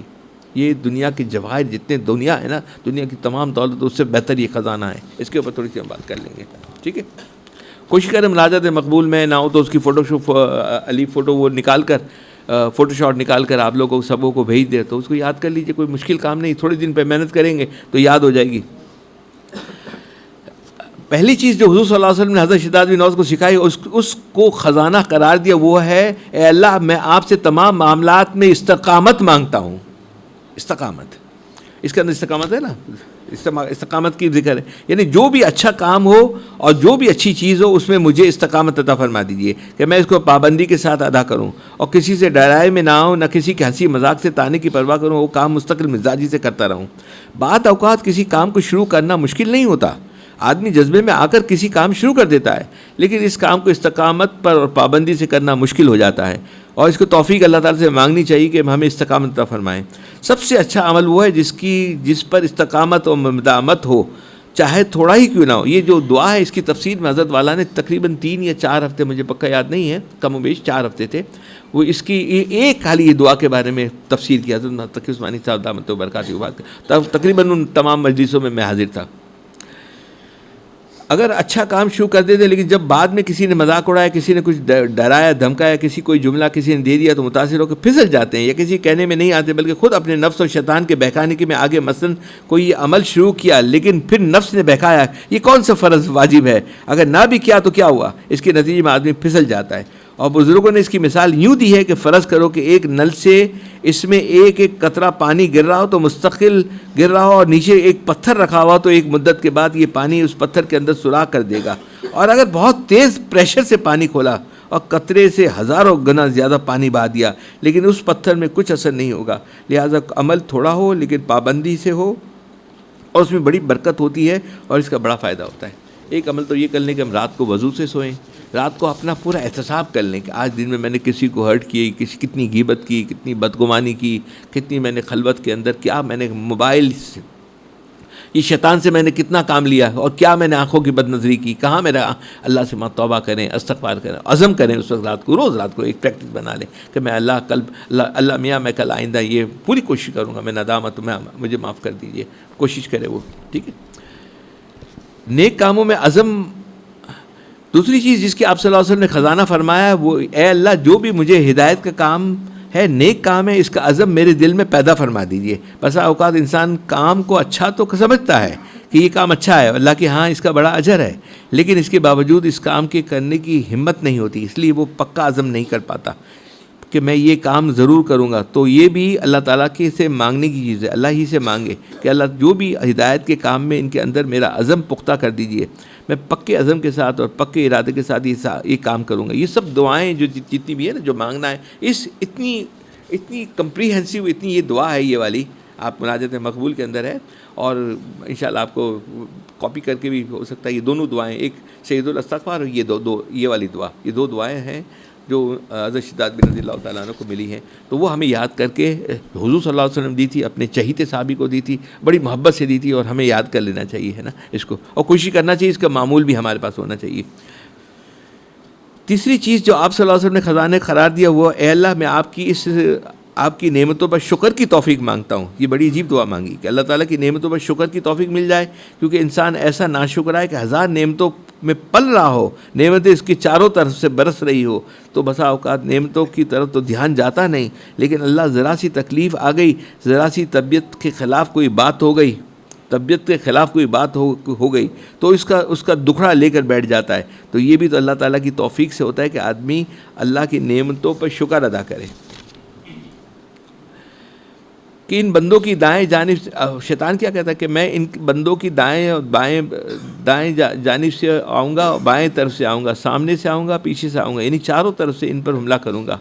یہ دنیا کے جواہر جتنے دنیا ہے نا، دنیا کی تمام دولت، اس سے بہتر یہ خزانہ ہے. اس کے اوپر تھوڑی سی ہم بات کر لیں گے. ٹھیک ہے. کوشش کریں مناجات مقبول میں نہ ہو تو اس کی فوٹو وہ نکال کر فوٹو شاٹ نکال کر آپ لوگوں کو سبوں کو بھیج دے تو اس کو یاد کر لیجئے. کوئی مشکل کام نہیں، تھوڑے دن پہ محنت کریں گے تو یاد ہو جائے گی. پہلی چیز جو حضور صلی اللہ علیہ وسلم نے حضرت شداد بن اوس کو سکھائی، اس کو خزانہ قرار دیا، وہ ہے اے اللہ میں آپ سے تمام معاملات میں استقامت مانگتا ہوں. استقامت، اس کے اندر استقامت ہے نا، استقامت کی ذکر ہے. یعنی جو بھی اچھا کام ہو اور جو بھی اچھی چیز ہو اس میں مجھے استقامت عطا فرما دیجیے کہ میں اس کو پابندی کے ساتھ ادا کروں اور کسی سے ڈرائے میں نہ ہوں، نہ کسی کے ہنسی مذاق سے تانے کی پرواہ کروں. وہ کام مستقل مزاجی سے کرتا رہوں. بعض اوقات کسی کام کو شروع کرنا مشکل نہیں ہوتا، آدمی جذبے میں آ کر کسی کام شروع کر دیتا ہے، لیکن اس کام کو استقامت پر اور پابندی سے کرنا مشکل ہو جاتا ہے، اور اس کو توفیق اللہ تعالیٰ سے مانگنی چاہیے کہ ہمیں استقامت عطا فرمائیں. سب سے اچھا عمل وہ ہے جس پر استقامت اور مدامت ہو، چاہے تھوڑا ہی کیوں نہ ہو. یہ جو دعا ہے اس کی تفسیر میں حضرت والا نے تقریباً 3 یا 4 ہفتے، مجھے پکا یاد نہیں ہے، کم و بیش 4 ہفتے تھے، وہ اس کی ایک خالی یہ دعا کے بارے میں تفسیر کیا. حضرت تقی عثمانی صاحب دامت برکاتہ تقریباً ان تمام مجلسوں میں حاضر تھا. اگر اچھا کام شروع کر دیتے لیکن جب بعد میں کسی نے مذاق اڑایا، کسی نے کچھ ڈرایا دھمکایا، کسی کوئی جملہ کسی نے دے دیا تو متاثر ہو کے پھسل جاتے ہیں یا کسی کہنے میں نہیں آتے بلکہ خود اپنے نفس اور شیطان کے بہکانے کے میں آگے مثلاً کوئی یہ عمل شروع کیا لیکن پھر نفس نے بہکایا، یہ کون سا فرض واجب ہے، اگر نہ بھی کیا تو کیا ہوا، اس کے نتیجے میں آدمی پھسل جاتا ہے. اور بزرگوں نے اس کی مثال یوں دی ہے کہ فرض کرو کہ ایک نل سے اس میں ایک ایک قطرہ پانی گر رہا ہو تو مستقل گر رہا ہو، اور نیچے ایک پتھر رکھا ہوا تو ایک مدت کے بعد یہ پانی اس پتھر کے اندر سوراخ کر دے گا. اور اگر بہت تیز پریشر سے پانی کھولا اور قطرے سے ہزاروں گنا زیادہ پانی بہا دیا لیکن اس پتھر میں کچھ اثر نہیں ہوگا. لہٰذا عمل تھوڑا ہو لیکن پابندی سے ہو، اور اس میں بڑی برکت ہوتی ہے اور اس کا بڑا فائدہ ہوتا ہے. ایک عمل تو یہ کر لیں کہ ہم رات کو وضو سے سوئیں، رات کو اپنا پورا احتساب کر لیں کہ آج دن میں نے کسی کو ہرٹ کی، کتنی غیبت کی، کتنی بدگمانی کی، کتنی میں نے خلوت کے اندر کیا، میں نے موبائل سے یہ شیطان سے میں نے کتنا کام لیا، اور کیا میں نے آنکھوں کی بد نظری کی، کہاں میرا اللہ سے توبہ کریں، استغفار کریں، عزم کریں اس وقت رات کو، روز رات کو ایک پریکٹس بنا لیں کہ میں اللہ میاں میں کل آئندہ یہ پوری کوشش کروں گا، میں ندامت مجھے معاف کر دیجئے، کوشش کرے وہ. ٹھیک ہے، نیک کاموں میں عزم. دوسری چیز جس کی آپ صلی اللہ علیہ وسلم نے خزانہ فرمایا ہے وہ اے اللہ جو بھی مجھے ہدایت کا کام ہے، نیک کام ہے، اس کا عزم میرے دل میں پیدا فرما دیجئے. بسا اوقات انسان کام کو اچھا تو سمجھتا ہے کہ یہ کام اچھا ہے، اللہ کہ ہاں اس کا بڑا اجر ہے، لیکن اس کے باوجود اس کام کے کرنے کی ہمت نہیں ہوتی، اس لیے وہ پکا عزم نہیں کر پاتا کہ میں یہ کام ضرور کروں گا. تو یہ بھی اللہ تعالیٰ کے سے مانگنے کی چیز ہے، اللہ ہی سے مانگے کہ اللہ جو بھی ہدایت کے کام میں ان کے اندر میرا عزم پختہ کر دیجئے، میں پکے عزم کے ساتھ اور پکے ارادے کے ساتھ یہ کام کروں گا. یہ سب دعائیں جو جتنی بھی ہے نا جو مانگنا ہے، اس اتنی کمپریہنسو اتنی یہ دعا ہے، یہ والی آپ مناجات مقبول کے اندر ہے، اور انشاءاللہ آپ کو کاپی کر کے بھی ہو سکتا ہے. یہ دونوں دعائیں، ایک سید الاستغفار اور یہ والی دعا، یہ دو دعائیں ہیں جو حضرت شداد بن رضی اللہ تعالیٰ عنہ کو ملی ہیں. تو وہ ہمیں یاد کر کے حضور صلی اللہ علیہ وسلم دی تھی، اپنے چہیتے صحابی کو دی تھی، بڑی محبت سے دی تھی، اور ہمیں یاد کر لینا چاہیے ہے نا اس کو، اور کوشش کرنا چاہیے اس کا معمول بھی ہمارے پاس ہونا چاہیے. تیسری چیز جو آپ صلی اللہ علیہ وسلم نے خزانے قرار دیا وہ اے اللہ میں آپ کی نعمتوں پر شکر کی توفیق مانگتا ہوں. یہ بڑی عجیب دعا مانگی کہ اللہ تعالیٰ کی نعمتوں پر شکر کی توفیق مل جائے، کیونکہ انسان ایسا ناشکر ہے کہ ہزار نعمتوں میں پل رہا ہو، نعمتیں اس کی چاروں طرف سے برس رہی ہو، تو بسا اوقات نعمتوں کی طرف تو دھیان جاتا نہیں، لیکن اللہ ذرا سی تکلیف آ گئی، ذرا سی طبیعت کے خلاف کوئی بات ہو گئی، ہو گئی تو اس کا دکھڑا لے کر بیٹھ جاتا ہے. تو یہ بھی تو اللہ تعالیٰ کی توفیق سے ہوتا ہے کہ آدمی اللہ کی نعمتوں پر شکر ادا کرے. کہ ان بندوں کی دائیں جانب، شیطان کیا کہتا ہے کہ میں ان بندوں کی دائیں اور دائیں جانب سے آؤں گا، بائیں طرف سے آؤں گا، سامنے سے آؤں گا، پیچھے سے آؤں گا، یعنی چاروں طرف سے ان پر حملہ کروں گا،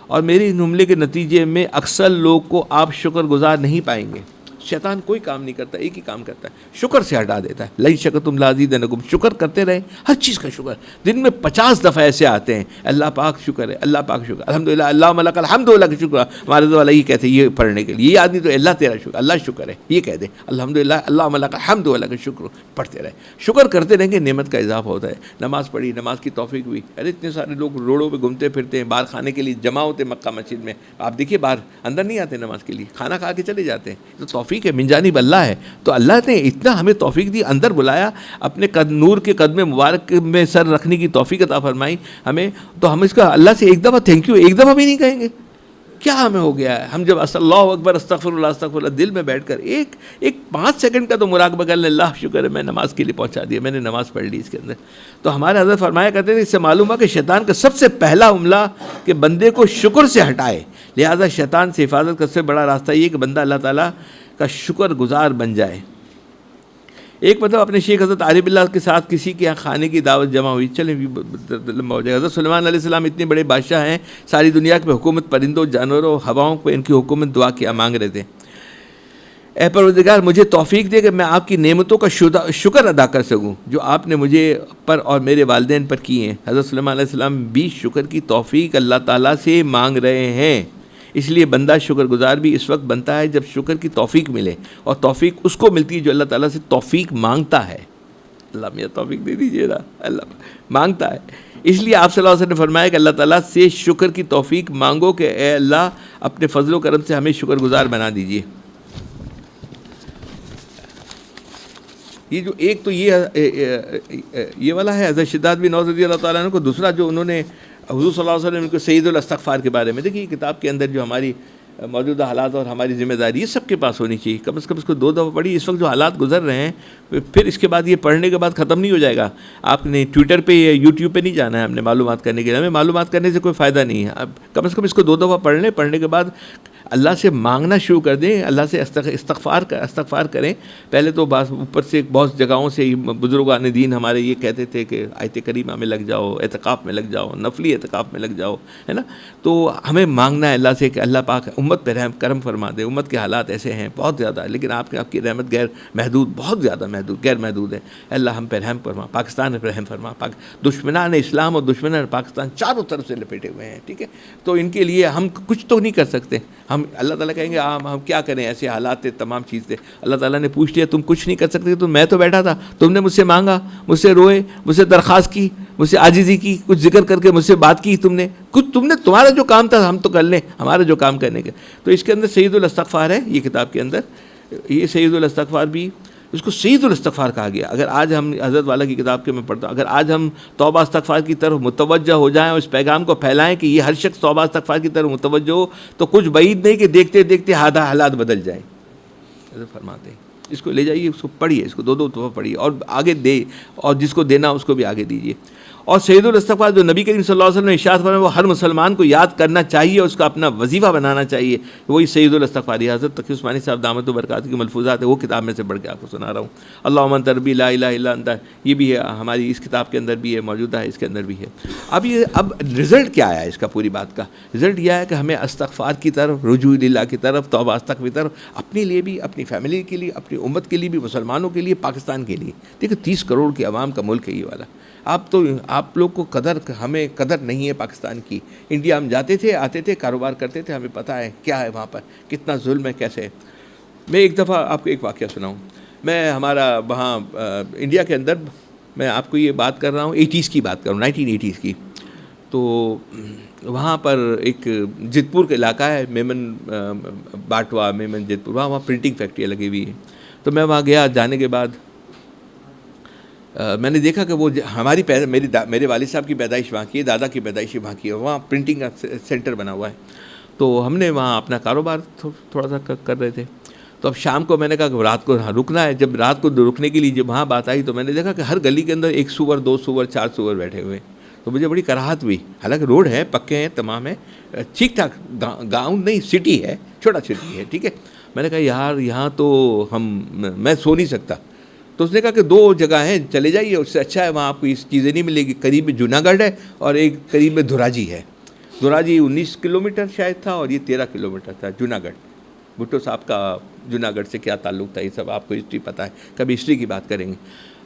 اور میرے ان حملے کے نتیجے میں اکثر لوگ کو آپ شکر گزار نہیں پائیں گے. شیطان کوئی کام نہیں کرتا، ایک ہی کام کرتا ہے، شکر سے ہٹا دیتا ہے. لئن شکرتم لازیدنکم، شکر کرتے رہیں، ہر چیز کا شکر. دن میں 50 دفعہ ایسے آتے ہیں اللہ پاک شکر ہے، اللہ پاک شکر، الحمدللہ، اللہم لک الحمد لک شکر. ہمارے تو والا یہ کہتے ہیں یہ پڑھنے کے لیے، یہ آدمی تو اللہ تیرا شکر، اللہ شکر ہے، یہ کہہ دے الحمدللہ اللہم لک الحمد لک شکر، پڑھتے رہے. شکر کرتے رہیں گے، نعمت کا اضافہ ہوتا ہے. نماز پڑھی، نماز کی توفیق ہوئی. ارے اتنے سارے لوگ روڈوں پہ گھومتے پھرتے ہیں، باہر کھانے کے لیے جمع ہوتے ہیں مکہ مسجد میں، آپ دیکھیے باہر اندر نہیں آتے نماز کے لیے، کھانا کھا کے چلے جاتے ہیں. تو توفیق ہے من جانب اللہ ہے. تو اللہ نے اتنا ہمیں توفیق دی، اندر بلایا، اپنے نور کے قدم مبارک میں سر رکھنے کی توفیق عطا فرمائی ہمیں. تو ہم اس کا اللہ سے ایک دفعہ تھینک یو ایک دفعہ بھی نہیں کہیں گے؟ کیا ہمیں ہو گیا ہے؟ ہم جب اللہ اکبر استغفر اللہ دل میں بیٹھ کر ایک 5 سیکنڈ کا تو مراقبہ کر لیں، اللہ شکر ہے میں نماز کے لیے پہنچا دیا، میں نے نماز پڑھ لی اس کے اندر. تو ہمارے حضرت فرمایا کرتے تھے اس سے معلوم ہوا کہ شیطان کا سب سے پہلا حملہ کہ بندے کو شکر سے ہٹائے. لہٰذا شیطان سے حفاظت کا سب سے بڑا راستہ یہ کہ بندہ اللہ تعالیٰ کا شکر گزار بن جائے. ایک مطلب اپنے شیخ حضرت عارف اللہ کے ساتھ کسی کے یہاں کھانے کی دعوت جمع ہوئی، چلیں لمبا ہو جائے. حضرت سلیمان علیہ السلام اتنے بڑے بادشاہ ہیں، ساری دنیا پہ حکومت پرندوں جانوروں ہواؤں پہ ان کی حکومت دعا کیا مانگ رہے تھے. اے پروردگار مجھے توفیق دے کہ میں آپ کی نعمتوں کا شکر ادا کر سکوں جو آپ نے مجھے پر اور میرے والدین پر کی ہیں. حضرت سلیمان علیہ السلام بھی شکر کی توفیق اللہ تعالیٰ سے مانگ رہے ہیں. اس لیے بندہ شکر گزار بھی اس وقت بنتا ہے جب شکر کی توفیق ملے، اور توفیق اس کو ملتی ہے جو اللہ تعالیٰ سے توفیق مانگتا ہے. اللہ میاں توفیق دے دیجیے نا، اللہ مانگتا ہے. اس لیے آپ صلی اللہ علیہ وسلم نے فرمایا کہ اللہ تعالیٰ سے شکر کی توفیق مانگو کہ اے اللہ اپنے فضل و کرم سے ہمیں شکر گزار بنا دیجیے. یہ جو ایک تو یہ والا ہے حضرت شداد بن اوس رضی اللہ تعالیٰ عنہ کو. دوسرا جو انہوں نے حضور صلی اللہ علیہ وسلم کو سید الاستغفار کے بارے میں، دیکھیے کتاب کے اندر جو ہماری موجودہ حالات اور ہماری ذمہ داری یہ سب کے پاس ہونی چاہیے. کم از کم اس کو 2 دفعہ پڑھی. اس وقت جو حالات گزر رہے ہیں پھر اس کے بعد یہ پڑھنے کے بعد ختم نہیں ہو جائے گا. آپ نے ٹویٹر پہ یا یوٹیوب پہ نہیں جانا ہے ہم نے معلومات کرنے کے لیے. ہمیں معلومات کرنے سے کوئی فائدہ نہیں ہے. اب کم از کم اس کو 2 دفعہ پڑھ لیں. پڑھنے کے بعد اللہ سے مانگنا شروع کر دیں, اللہ سے استغفار کریں. پہلے تو اوپر سے بہت جگہوں سے بزرگان دین ہمارے یہ کہتے تھے کہ آیت کریمہ میں لگ جاؤ, اعتکاف میں لگ جاؤ, نفلی اعتکاف میں لگ جاؤ, ہے نا. تو ہمیں مانگنا ہے اللہ سے کہ اللہ پاک امت پہ کرم فرما دے. امت کے حالات ایسے ہیں بہت زیادہ, لیکن آپ کی رحمت بہت زیادہ غیر محدود ہے. اللہ ہم پہ رحم فرما, پاکستان پہ رحم فرما. دشمنان اسلام اور دشمنان پاکستان چاروں طرف سے لپیٹے ہوئے ہیں, ٹھیک ہے. تو ان کے لیے ہم کچھ تو نہیں کر سکتے. ہم اللہ تعالیٰ کہیں گے ہم کیا کریں, ایسے حالات تھے, تمام چیز تھے. اللہ تعالیٰ نے پوچھ لیا تم کچھ نہیں کر سکتے, تو میں تو بیٹھا تھا, تم نے مجھ سے مانگا, مجھ سے روئے, مجھ سے درخواست کی, مجھ سے عاجزی کی, کچھ ذکر کر کے مجھ سے بات کی, تم نے تمہارا جو کام تھا ہم تو کر لیں, ہمارا جو کام کرنے کے. تو اس کے اندر سید الاستغفار ہے, یہ کتاب کے اندر یہ سید الاستغفار بھی, اس کو سید الاستغفار کہا گیا. اگر آج ہم حضرت والا کی کتاب کے میں پڑھتا ہوں, اگر آج ہم توبہ استغفار کی طرف متوجہ ہو جائیں اور اس پیغام کو پھیلائیں کہ یہ ہر شخص توبہ استغفار کی طرف متوجہ ہو, تو کچھ بعید نہیں کہ دیکھتے دیکھتے حالات بدل جائیں. حضرت فرماتے ہیں اس کو لے جائیے, اس کو پڑھیے, اس کو 2 دفعہ پڑھیے اور آگے دے, اور جس کو دینا اس کو بھی آگے دیجیے. اور سید الاستغفار جو نبی کریم صلی اللہ علیہ وسلم نے ارشاد فرمایا وہ ہر مسلمان کو یاد کرنا چاہیے, اس کا اپنا وظیفہ بنانا چاہیے, وہی سید الاستغفار. حضرت تقی عثمانی صاحب دامت و برکات کی ملفوظات ہے, وہ کتاب میں سے پڑھ کے آپ کو سنا رہا ہوں. اللہم انت ربی لا الہ الا انت, یہ بھی ہے ہماری اس کتاب کے اندر بھی ہے, موجودہ ہے اس کے اندر بھی ہے. اب رزلٹ کیا آیا اس کا, پوری بات کا رزلٹ یہ ہے کہ ہمیں استغفار کی طرف, رجوع اللہ کی طرف, توبہ استغفار کی طرف, اپنے لیے بھی, اپنی فیملی کے لیے, اپنی امت کے لیے بھی, مسلمانوں کے لیے, پاکستان کے لیے. دیکھیں 30 کروڑ کی عوام کا ملک ہے یہ والا. آپ لوگ کو ہمیں قدر نہیں ہے پاکستان کی. انڈیا ہم جاتے تھے, آتے تھے, کاروبار کرتے تھے, ہمیں پتہ ہے کیا ہے وہاں پر, کتنا ظلم ہے, کیسے ہے. میں ایک دفعہ آپ کو ایک واقعہ سناؤں. میں ہمارا وہاں انڈیا کے اندر, میں آپ کو یہ بات کر رہا ہوں 80s کی بات کر رہا ہوں, 1980s کی. تو وہاں پر ایک جت پور کا علاقہ ہے, میمن باٹوا, میمن جت پور, وہاں پرنٹنگ فیکٹریاں لگی ہوئی ہیں. تو میں وہاں گیا. جانے کے بعد میں نے دیکھا کہ وہ میرے والد صاحب کی پیدائش وہاں کی ہے, دادا کی پیدائش وہاں کی ہے, وہاں پرنٹنگ کا سینٹر بنا ہوا ہے. تو ہم نے وہاں اپنا کاروبار تھوڑا سا کر رہے تھے. تو اب شام کو میں نے کہا کہ رات کو رکنا ہے. جب رات کو رکنے کے لیے جب وہاں بات آئی تو میں نے دیکھا کہ ہر گلی کے اندر 1 سور, 2 سور, 4 سور بیٹھے ہوئے. تو مجھے بڑی کراہت ہوئی. حالانکہ روڈ ہے, پکے ہیں, تمام ہے, ٹھیک ٹھاک, گاؤں نہیں, سٹی ہے, چھوٹا سٹی ہے, ٹھیک ہے. میں نے کہا یار یہاں تو میں سو نہیں سکتا. تو اس نے کہا کہ 2 جگہ ہیں, چلے جائیے, اس سے اچھا ہے, وہاں آپ کو اس چیزیں نہیں ملے گی. قریب میں جوناگڑھ ہے اور ایک قریب میں دھراجی ہے. دھراجی 19 کلومیٹر شاید تھا اور یہ 13 کلومیٹر تھا. جوناگڑھ, بھٹو صاحب کا جوناگڑھ سے کیا تعلق تھا, یہ سب آپ کو ہسٹری پتہ ہے, کبھی ہسٹری کی بات کریں گے.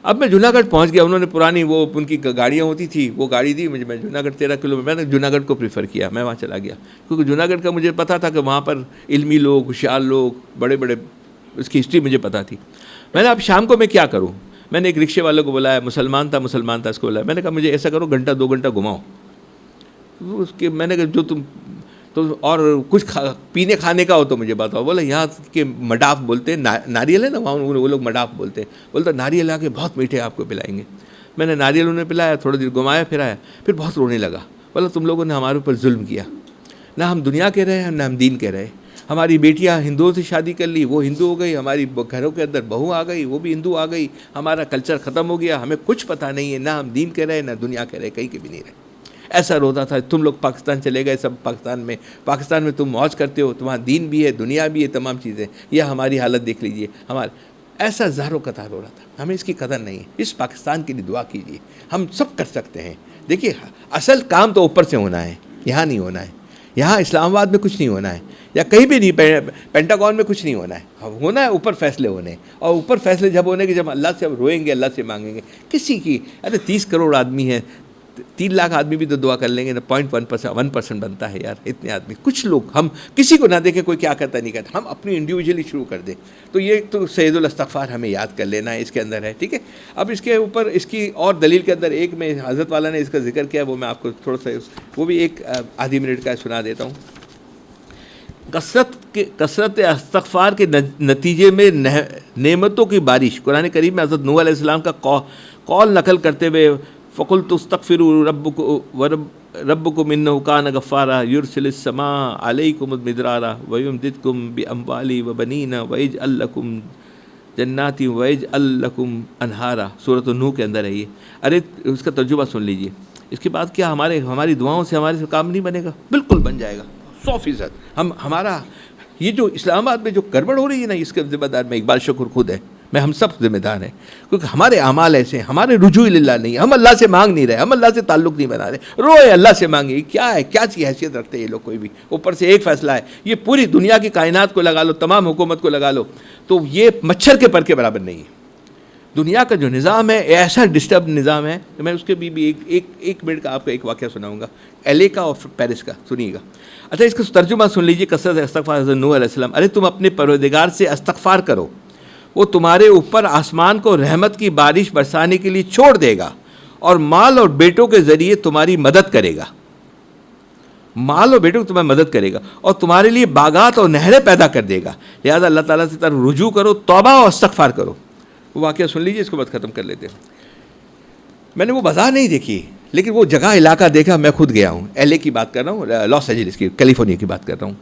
اب میں جوناگڑھ پہنچ گیا. انہوں نے پرانی وہ ان کی گاڑیاں ہوتی تھی, وہ گاڑی دی مجھے. میں جوناگڑھ 13 کلومیٹر, میں نے جوناگڑھ کو پریفر کیا, میں وہاں چلا گیا. کیونکہ جوناگڑھ کا مجھے پتہ تھا کہ وہاں پر علمی لوگ, ہوشیار لوگ, بڑے بڑے, اس کی ہسٹری مجھے پتہ تھی. میں نے اب شام کو میں کیا کروں, میں نے ایک رکشے والے کو بلایا, مسلمان تھا اس کو بلایا. میں نے کہا مجھے ایسا کرو, 2 گھنٹہ گھماؤ. اس کے میں نے کہا جو تم تو اور کچھ پینے کھانے کا ہو تو مجھے بتاؤ. بولا یہاں کے مڈاف بولتے ہیں, ناریل ہے نا وہاں, وہ لوگ مڈاف بولتے ہیں. بولتا ناریل آ کے بہت میٹھے آپ کو پلائیں گے. میں نے ناریل انہیں پلایا, تھوڑا دیر گھمایا پھرایا, پھر بہت رونے لگا. بولا تم لوگوں نے ہمارے اوپر ظلم کیا, نہ ہم دنیا کے رہے نہ ہم دین کے رہے. ہماری بیٹیاں ہندوؤں سے شادی کر لی, وہ ہندو ہو گئی. ہماری گھروں کے اندر بہو آ گئی, وہ بھی ہندو آ گئی. ہمارا کلچر ختم ہو گیا, ہمیں کچھ پتہ نہیں ہے, نہ ہم دین کے رہے نہ دنیا کے رہے, کہیں کے بھی نہیں رہے. ایسا روتا تھا. تم لوگ پاکستان چلے گئے, سب پاکستان میں تم موج کرتے ہو, تمہاں دین بھی ہے, دنیا بھی ہے, تمام چیزیں. یہ ہماری حالت دیکھ لیجئے. ایسا زہر و قطار ہو رہا تھا. ہمیں اس کی قدر نہیں ہے. اس پاکستان کے لیے دعا کیجیے, ہم سب کر سکتے ہیں. دیکھیے اصل کام تو اوپر سے ہونا ہے, یہاں نہیں ہونا ہے. یہاں اسلام آباد میں کچھ نہیں ہونا ہے, یا کہیں بھی نہیں, پینٹاگون میں کچھ نہیں ہونا ہے. ہونا ہے اوپر فیصلے ہونے, اور اوپر فیصلے جب ہونے کے, جب اللہ سے روئیں گے, اللہ سے مانگیں گے. کسی کی 30 کروڑ آدمی ہے, 3 لاکھ آدمی بھی تو دعا کر لیں گے نا, 0.1% بنتا ہے یار. اتنے آدمی, کچھ لوگ, ہم کسی کو نہ دیکھیں کوئی کیا کرتا نہیں کرتا, ہم اپنی انڈیویجولی شروع کر دیں. تو یہ تو سید الاستغفار ہمیں یاد کر لینا ہے, اس کے اندر ہے, ٹھیک ہے. اب اس کے اوپر اس کی اور دلیل کے اندر ایک میں حضرت والا نے اس کا ذکر کیا, وہ میں آپ کو تھوڑا سا وہ بھی ایک آدھی منٹ کا سنا دیتا ہوں. کثرت استغفار کے نتیجے میں نعمتوں کی بارش. قرآن کریم میں حضرت نوح علیہ السلام کا قول نقل کرتے ہوئے فقلت استغفروا ربكم انه كان غفارا يرسل السماء عليكم مدرارا ويمددكم باموال وبنين ويجعل لكم جنات ويجعل لكم انہارا. سورۃ النوح کے اندر ہے یہ. ارے اس کا ترجمہ سن لیجئے. اس کے بعد کیا ہماری دعاؤں سے ہمارے سے کام نہیں بنے گا؟ بالکل بن جائے گا 100%. ہمارا یہ جو اسلام آباد میں جو گڑبڑ ہو رہی ہے نا، اس کے ذمہ دار میں اقبال شکر خود ہے، ہم سب ذمہ دار ہیں، کیونکہ ہمارے اعمال ایسے ہیں، ہمارے رجوع اللہ نہیں، ہم اللہ سے مانگ نہیں رہے، ہم اللہ سے تعلق نہیں بنا رہے. روئے اللہ سے مانگے. کیا ہے، کیا چیز حیثیت رکھتے ہیں یہ لوگ؟ کوئی بھی اوپر سے ایک فیصلہ ہے. یہ پوری دنیا کی کائنات کو لگا لو، تمام حکومت کو لگا لو، تو یہ مچھر کے پر کے برابر نہیں ہے. دنیا کا جو نظام ہے ایسا ڈسٹرب نظام ہے. میں اس کے بھی ایک منٹ کا آپ کو ایک واقعہ سناؤں گا، LA کا اور پیرس کا، سنیے گا. اچھا اس کا ترجمہ سن لیجیے. کثرت استغفار حضرت نوح علیہ السلام. ارے تم اپنے پروردگار سے استغفار کرو، وہ تمہارے اوپر آسمان کو رحمت کی بارش برسانے کے لیے چھوڑ دے گا اور مال اور بیٹوں کے ذریعے تمہاری مدد کرے گا. مال اور بیٹوں کو تمہیں مدد کرے گا اور تمہارے لیے باغات اور نہریں پیدا کر دے گا. لہٰذا اللہ تعالیٰ سے طرف رجوع کرو، توبہ اور استغفار کرو. وہ واقعہ سن لیجیے، اس کو بعد ختم کر لیتے ہیں. میں نے وہ بازار نہیں دیکھی، لیکن وہ جگہ علاقہ دیکھا. میں خود گیا ہوں، LA کی بات کر رہا ہوں، لاس اینجلس کی، کیلیفورنیا کی بات کر رہا ہوں.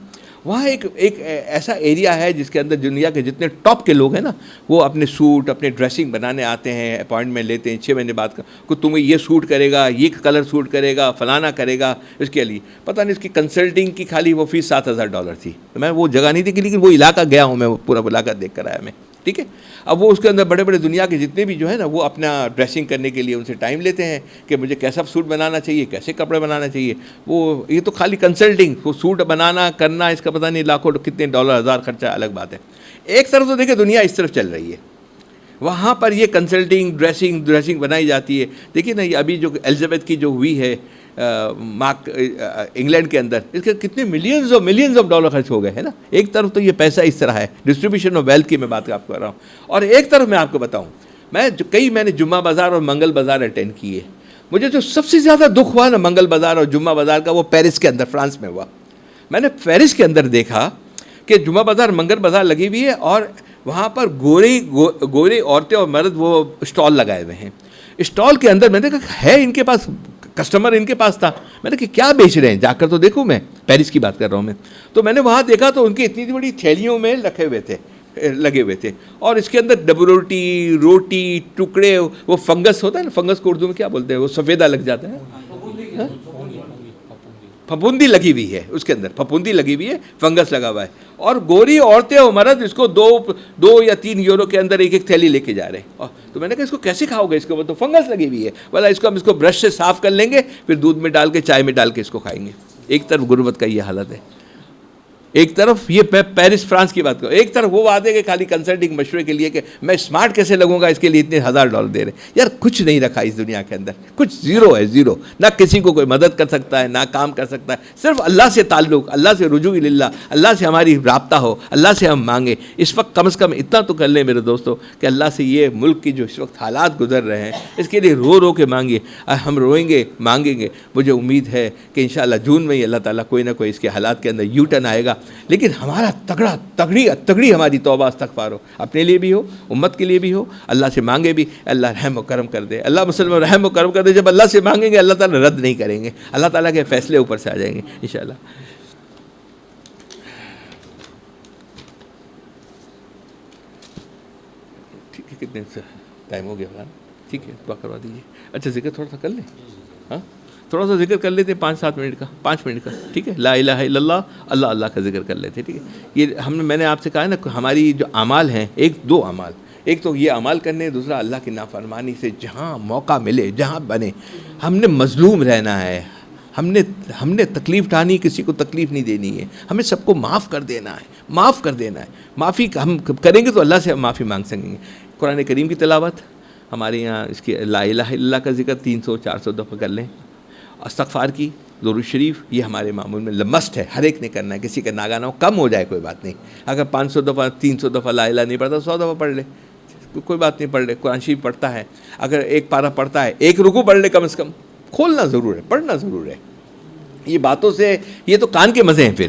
وہاں ایک ایسا ایریا ہے جس کے اندر دنیا کے جتنے ٹاپ کے لوگ ہیں نا، وہ اپنے سوٹ، اپنے ڈریسنگ بنانے آتے ہیں، اپوائنٹمنٹ لیتے ہیں 6 مہینے بعد کا، کہ تمہیں یہ سوٹ کرے گا، یہ کلر سوٹ کرے گا، فلانا کرے گا. اس کے لیے پتہ نہیں اس کی کنسلٹنگ کی خالی وہ فیس $7,000 تھی. میں وہ جگہ نہیں دیکھی، لیکن وہ علاقہ گیا ہوں میں، وہ پورا علاقہ دیکھ کر آیا میں. ٹھیک ہے. اب وہ اس کے اندر بڑے بڑے دنیا کے جتنے بھی جو ہے نا، وہ اپنا ڈریسنگ کرنے کے لیے ان سے ٹائم لیتے ہیں کہ مجھے کیسا سوٹ بنانا چاہیے، کیسے کپڑے بنانا چاہیے. وہ یہ تو خالی کنسلٹنگ، وہ سوٹ بنانا کرنا، اس کا پتہ نہیں لاکھوں کتنے $, ہزار خرچہ، الگ بات ہے. ایک طرف تو دیکھیں دنیا اس طرف چل رہی ہے، وہاں پر یہ کنسلٹنگ ڈریسنگ بنائی جاتی ہے. دیکھیے نا، یہ ابھی جو الزبتھ کی جو ہوئی ہے مارک انگلینڈ کے اندر، اس کے کتنے ملینز آف ڈالر خرچ ہو گئے ہیں نا. ایک طرف تو یہ پیسہ اس طرح ہے، ڈسٹریبیوشن آف ویلتھ کی میں بات آپ کر رہا ہوں. اور ایک طرف میں آپ کو بتاؤں، میں نے جمعہ بازار اور منگل بازار اٹینڈ کیے. مجھے جو سب سے زیادہ دکھ ہوا نا منگل بازار اور جمعہ بازار کا، وہ پیرس کے اندر، فرانس میں ہوا. میں نے پیرس کے اندر دیکھا کہ جمعہ بازار منگل بازار لگی ہوئی ہے، اور وہاں پر گورے عورتیں اور مرد وہ اسٹال لگائے ہوئے ہیں. اسٹال کے اندر میں نے دیکھا ہے ان کے پاس کسٹمر، ان کے پاس تھا. میں نے کہا کیا بیچ رہے ہیں، جا کر تو دیکھوں. میں پیرس کی بات کر رہا ہوں میں. تو میں نے وہاں دیکھا تو ان کی اتنی بڑی تھیلیوں میں لگے ہوئے تھے، اور اس کے اندر ڈبل روٹی ٹکڑے، وہ فنگس ہوتا ہے نا، فنگس کو اردو میں کیا بولتے ہیں، وہ سفیدہ لگ جاتا ہے، پھپھوندی لگی ہوئی ہے اس کے اندر، پھپھوندی لگی ہوئی ہے، فنگس لگا ہوا ہے. اور گوری عورتیں اور مرد اس کو 2 یا 3 یورو کے اندر ایک تھیلی لے کے جا رہے ہیں. تو میں نے کہا اس کو کیسے کھاؤ گے، اس کے اوپر تو فنگس لگی ہوئی ہے. بولا اس کو ہم برش سے صاف کر لیں گے، پھر دودھ میں ڈال کے، چائے میں ڈال کے اس کو کھائیں گے. ایک طرف غربت کا یہ حالت ہے، ایک طرف یہ پیرس فرانس کی بات کرو، ایک طرف وہ بات ہے کہ خالی کنسلٹنگ مشورے کے لیے کہ میں اسمارٹ کیسے لگوں گا، اس کے لیے اتنے $1,000 دے رہے ہیں. یار کچھ نہیں رکھا اس دنیا کے اندر، کچھ زیرو ہے، زیرو. نہ کسی کو کوئی مدد کر سکتا ہے، نہ کام کر سکتا ہے. صرف اللہ سے تعلق، اللہ سے رجوع اللہ، اللہ سے ہماری رابطہ ہو، اللہ سے ہم مانگیں. اس وقت کم از کم اتنا تو کر لیں میرے دوستو کہ اللہ سے یہ ملک کی جو اس وقت حالات گزر رہے ہیں، اس کے لیے رو کے مانگیے. ہم روئیں گے، مانگیں گے. مجھے امید ہے کہ انشاءاللہ جون میں ہی اللہ تعالیٰ کوئی نہ کوئی اس کے حالات کے اندر یو ٹرن آئے گا. لیکن ہمارا تگڑی ہماری توبہ استغفار ہو، اپنے لیے بھی ہو، امت کے لیے بھی ہو. اللہ سے مانگے بھی، اللہ رحم و کرم کر دے، اللہ مسلم رحم و کرم کر دے. جب اللہ سے مانگیں گے اللہ تعالیٰ رد نہیں کریں گے، اللہ تعالیٰ کے فیصلے اوپر سے آ جائیں گے انشاءاللہ. ٹھیک ہے، کتنے ٹائم ہو گیا؟ ٹھیک ہے، دعا کروا دیجیے. اچھا ذکر تھوڑا سا کر لیں، ہاں تھوڑا سا ذکر کر لیتے ہیں 5-7 منٹ کا، 5 منٹ کا. ٹھیک ہے، لا الہ الا اللہ، اللہ اللہ کا ذکر کر لیتے. ٹھیک ہے. یہ میں نے آپ سے کہا نا، ہماری جو اعمال ہیں، 2 اعمال، ایک تو یہ عمل کرنے، دوسرا اللہ کی نافرمانی سے جہاں موقع ملے، جہاں بنے، ہم نے مظلوم رہنا ہے. ہم نے تکلیف اٹھانی، کسی کو تکلیف نہیں دینی ہے. ہمیں سب کو معاف کر دینا ہے. معافی ہم کریں گے تو اللہ سے ہم معافی مانگ سکیں گے. قرآن کریم کی تلاوت ہمارے یہاں، اس کی لا الہ الا اللہ کا ذکر 300-400 دفعہ کر لیں. استغفار کی، درود شریف، یہ ہمارے معمول میں مسٹ ہے، ہر ایک نے کرنا ہے. کسی کا ناگانا کم ہو جائے کوئی بات نہیں. اگر 500 دفعہ 300 دفعہ لا الہ نہیں پڑھتا، 100 دفعہ پڑھ لے، کوئی بات نہیں، پڑھ لے. قرآن شریف پڑھتا ہے، اگر ایک پارہ پڑھتا ہے، ایک رکوع پڑھ لے کم از کم. کھولنا ضرور ہے، پڑھنا ضرور ہے. یہ باتوں سے، یہ تو کان کے مزے ہیں. پھر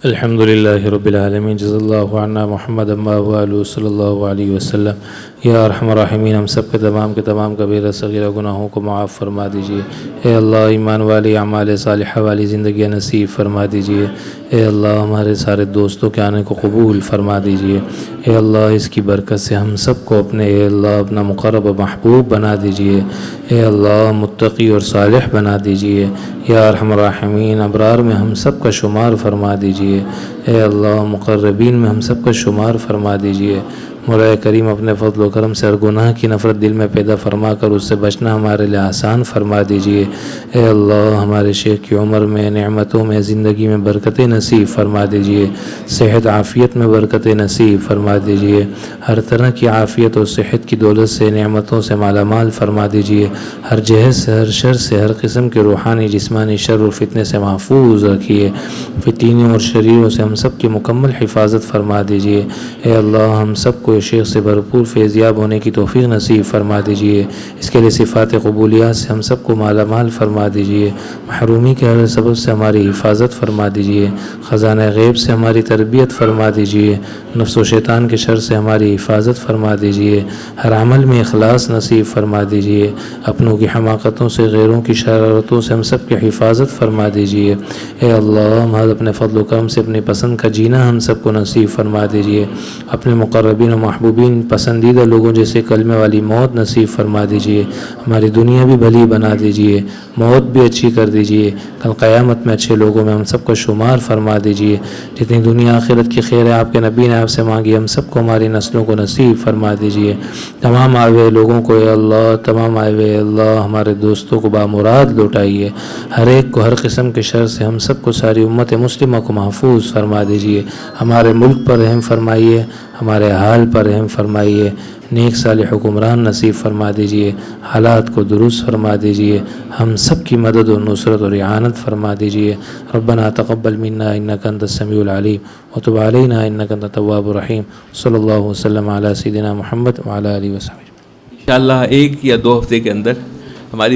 الحمد للہ رب العالمین جزا اللہ عنا محمد اما وآلہ صلی اللہ علیہ وسلم. یا ارحم الراحمین ہم سب کے تمام کبیرہ صغیرہ گناہوں کو معاف فرما دیجیے. اے اللہ ایمان والی اعمال صالحہ والی زندگی نصیب فرما دیجیے. اے اللہ ہمارے سارے دوستوں کے آنے کو قبول فرما دیجیے. اے اللہ اس کی برکت سے ہم سب کو اے اللہ اپنا مقرب و محبوب بنا دیجیے. اے اللہ متقی اور صالح بنا دیجیے. یا ارحم الراحمین ابرار میں ہم سب کا شمار فرما دیجیے. اے اللہ مقربین میں ہم سب کا شمار فرما دیجیے. مولا کریم اپنے فضل و کرم سے ہر گناہ کی نفرت دل میں پیدا فرما کر اس سے بچنا ہمارے لیے آسان فرما دیجیے. اے اللہ ہمارے شیخ کی عمر میں نعمتوں میں زندگی میں برکتیں نصیب فرما دیجیے. صحت عافیت میں برکتیں نصیب فرما دیجیے. ہر طرح کی عافیت اور صحت کی دولت سے نعمتوں سے مالا مال فرما دیجیے. ہر جہد سے ہر شر سے ہر قسم کے روحانی جسمانی شر و فتنے سے محفوظ رکھیے. فتنوں اور شریروں سے ہم سب کی مکمل حفاظت فرما دیجیے. اے اللہ ہم سب کو شیخ سے بھرپور فیضیاب ہونے کی توفیق نصیب فرما دیجیے. اس کے لیے صفات قبولیات سے ہم سب کو مالا مال فرما دیجیے. محرومی کے ہر سبب سے ہماری حفاظت فرما دیجیے. خزانہ غیب سے ہماری تربیت فرما دیجیے. نفس و شیطان کے شر سے ہماری حفاظت فرما دیجیے. ہر عمل میں اخلاص نصیب فرما دیجیے. اپنوں کی حماقتوں سے غیروں کی شرارتوں سے ہم سب کی حفاظت فرما دیجیے. اے اللہ ہم اپنے فضل و کرم سے اپنی پسند کا جینا ہم سب کو نصیب فرما دیجیے. اپنے مقربین و محبوبین پسندیدہ لوگوں جیسے کلمے والی موت نصیب فرما دیجیے. ہماری دنیا بھی بھلی بنا دیجیے. موت بھی اچھی کر دیجیے. کل قیامت میں اچھے لوگوں میں ہم سب کو شمار فرما دیجیے. جتنی دنیا آخرت کی خیر ہے آپ کے نبی نے آپ سے مانگی ہم سب کو ہماری نسلوں کو نصیب فرما دیجیے. تمام آئے ہوئے لوگوں کو اے اللہ تمام آئے ہوئے اللہ ہمارے دوستوں کو بامراد لوٹائیے. ہر ایک کو ہر قسم کے شر سے ہم سب کو ساری امت مسلمہ کو محفوظ فرما دیجیے. ہمارے ملک پر رحم فرمائیے. ہمارے حال پر رحم فرمائیے. نیک صالح حکمران نصیب فرما دیجیے. حالات کو درست فرما دیجیے. ہم سب کی مدد و نصرت اور اعانت فرما دیجیے. ربنا تقبل منا انک انت السمیع العلیم وتب علینا انک انت التواب الرحیم. صلی اللہ وسلم علی سیدنا محمد وعلی آلہ وصحبہ. انشاءاللہ 1 یا 2 ہفتے کے اندر ہماری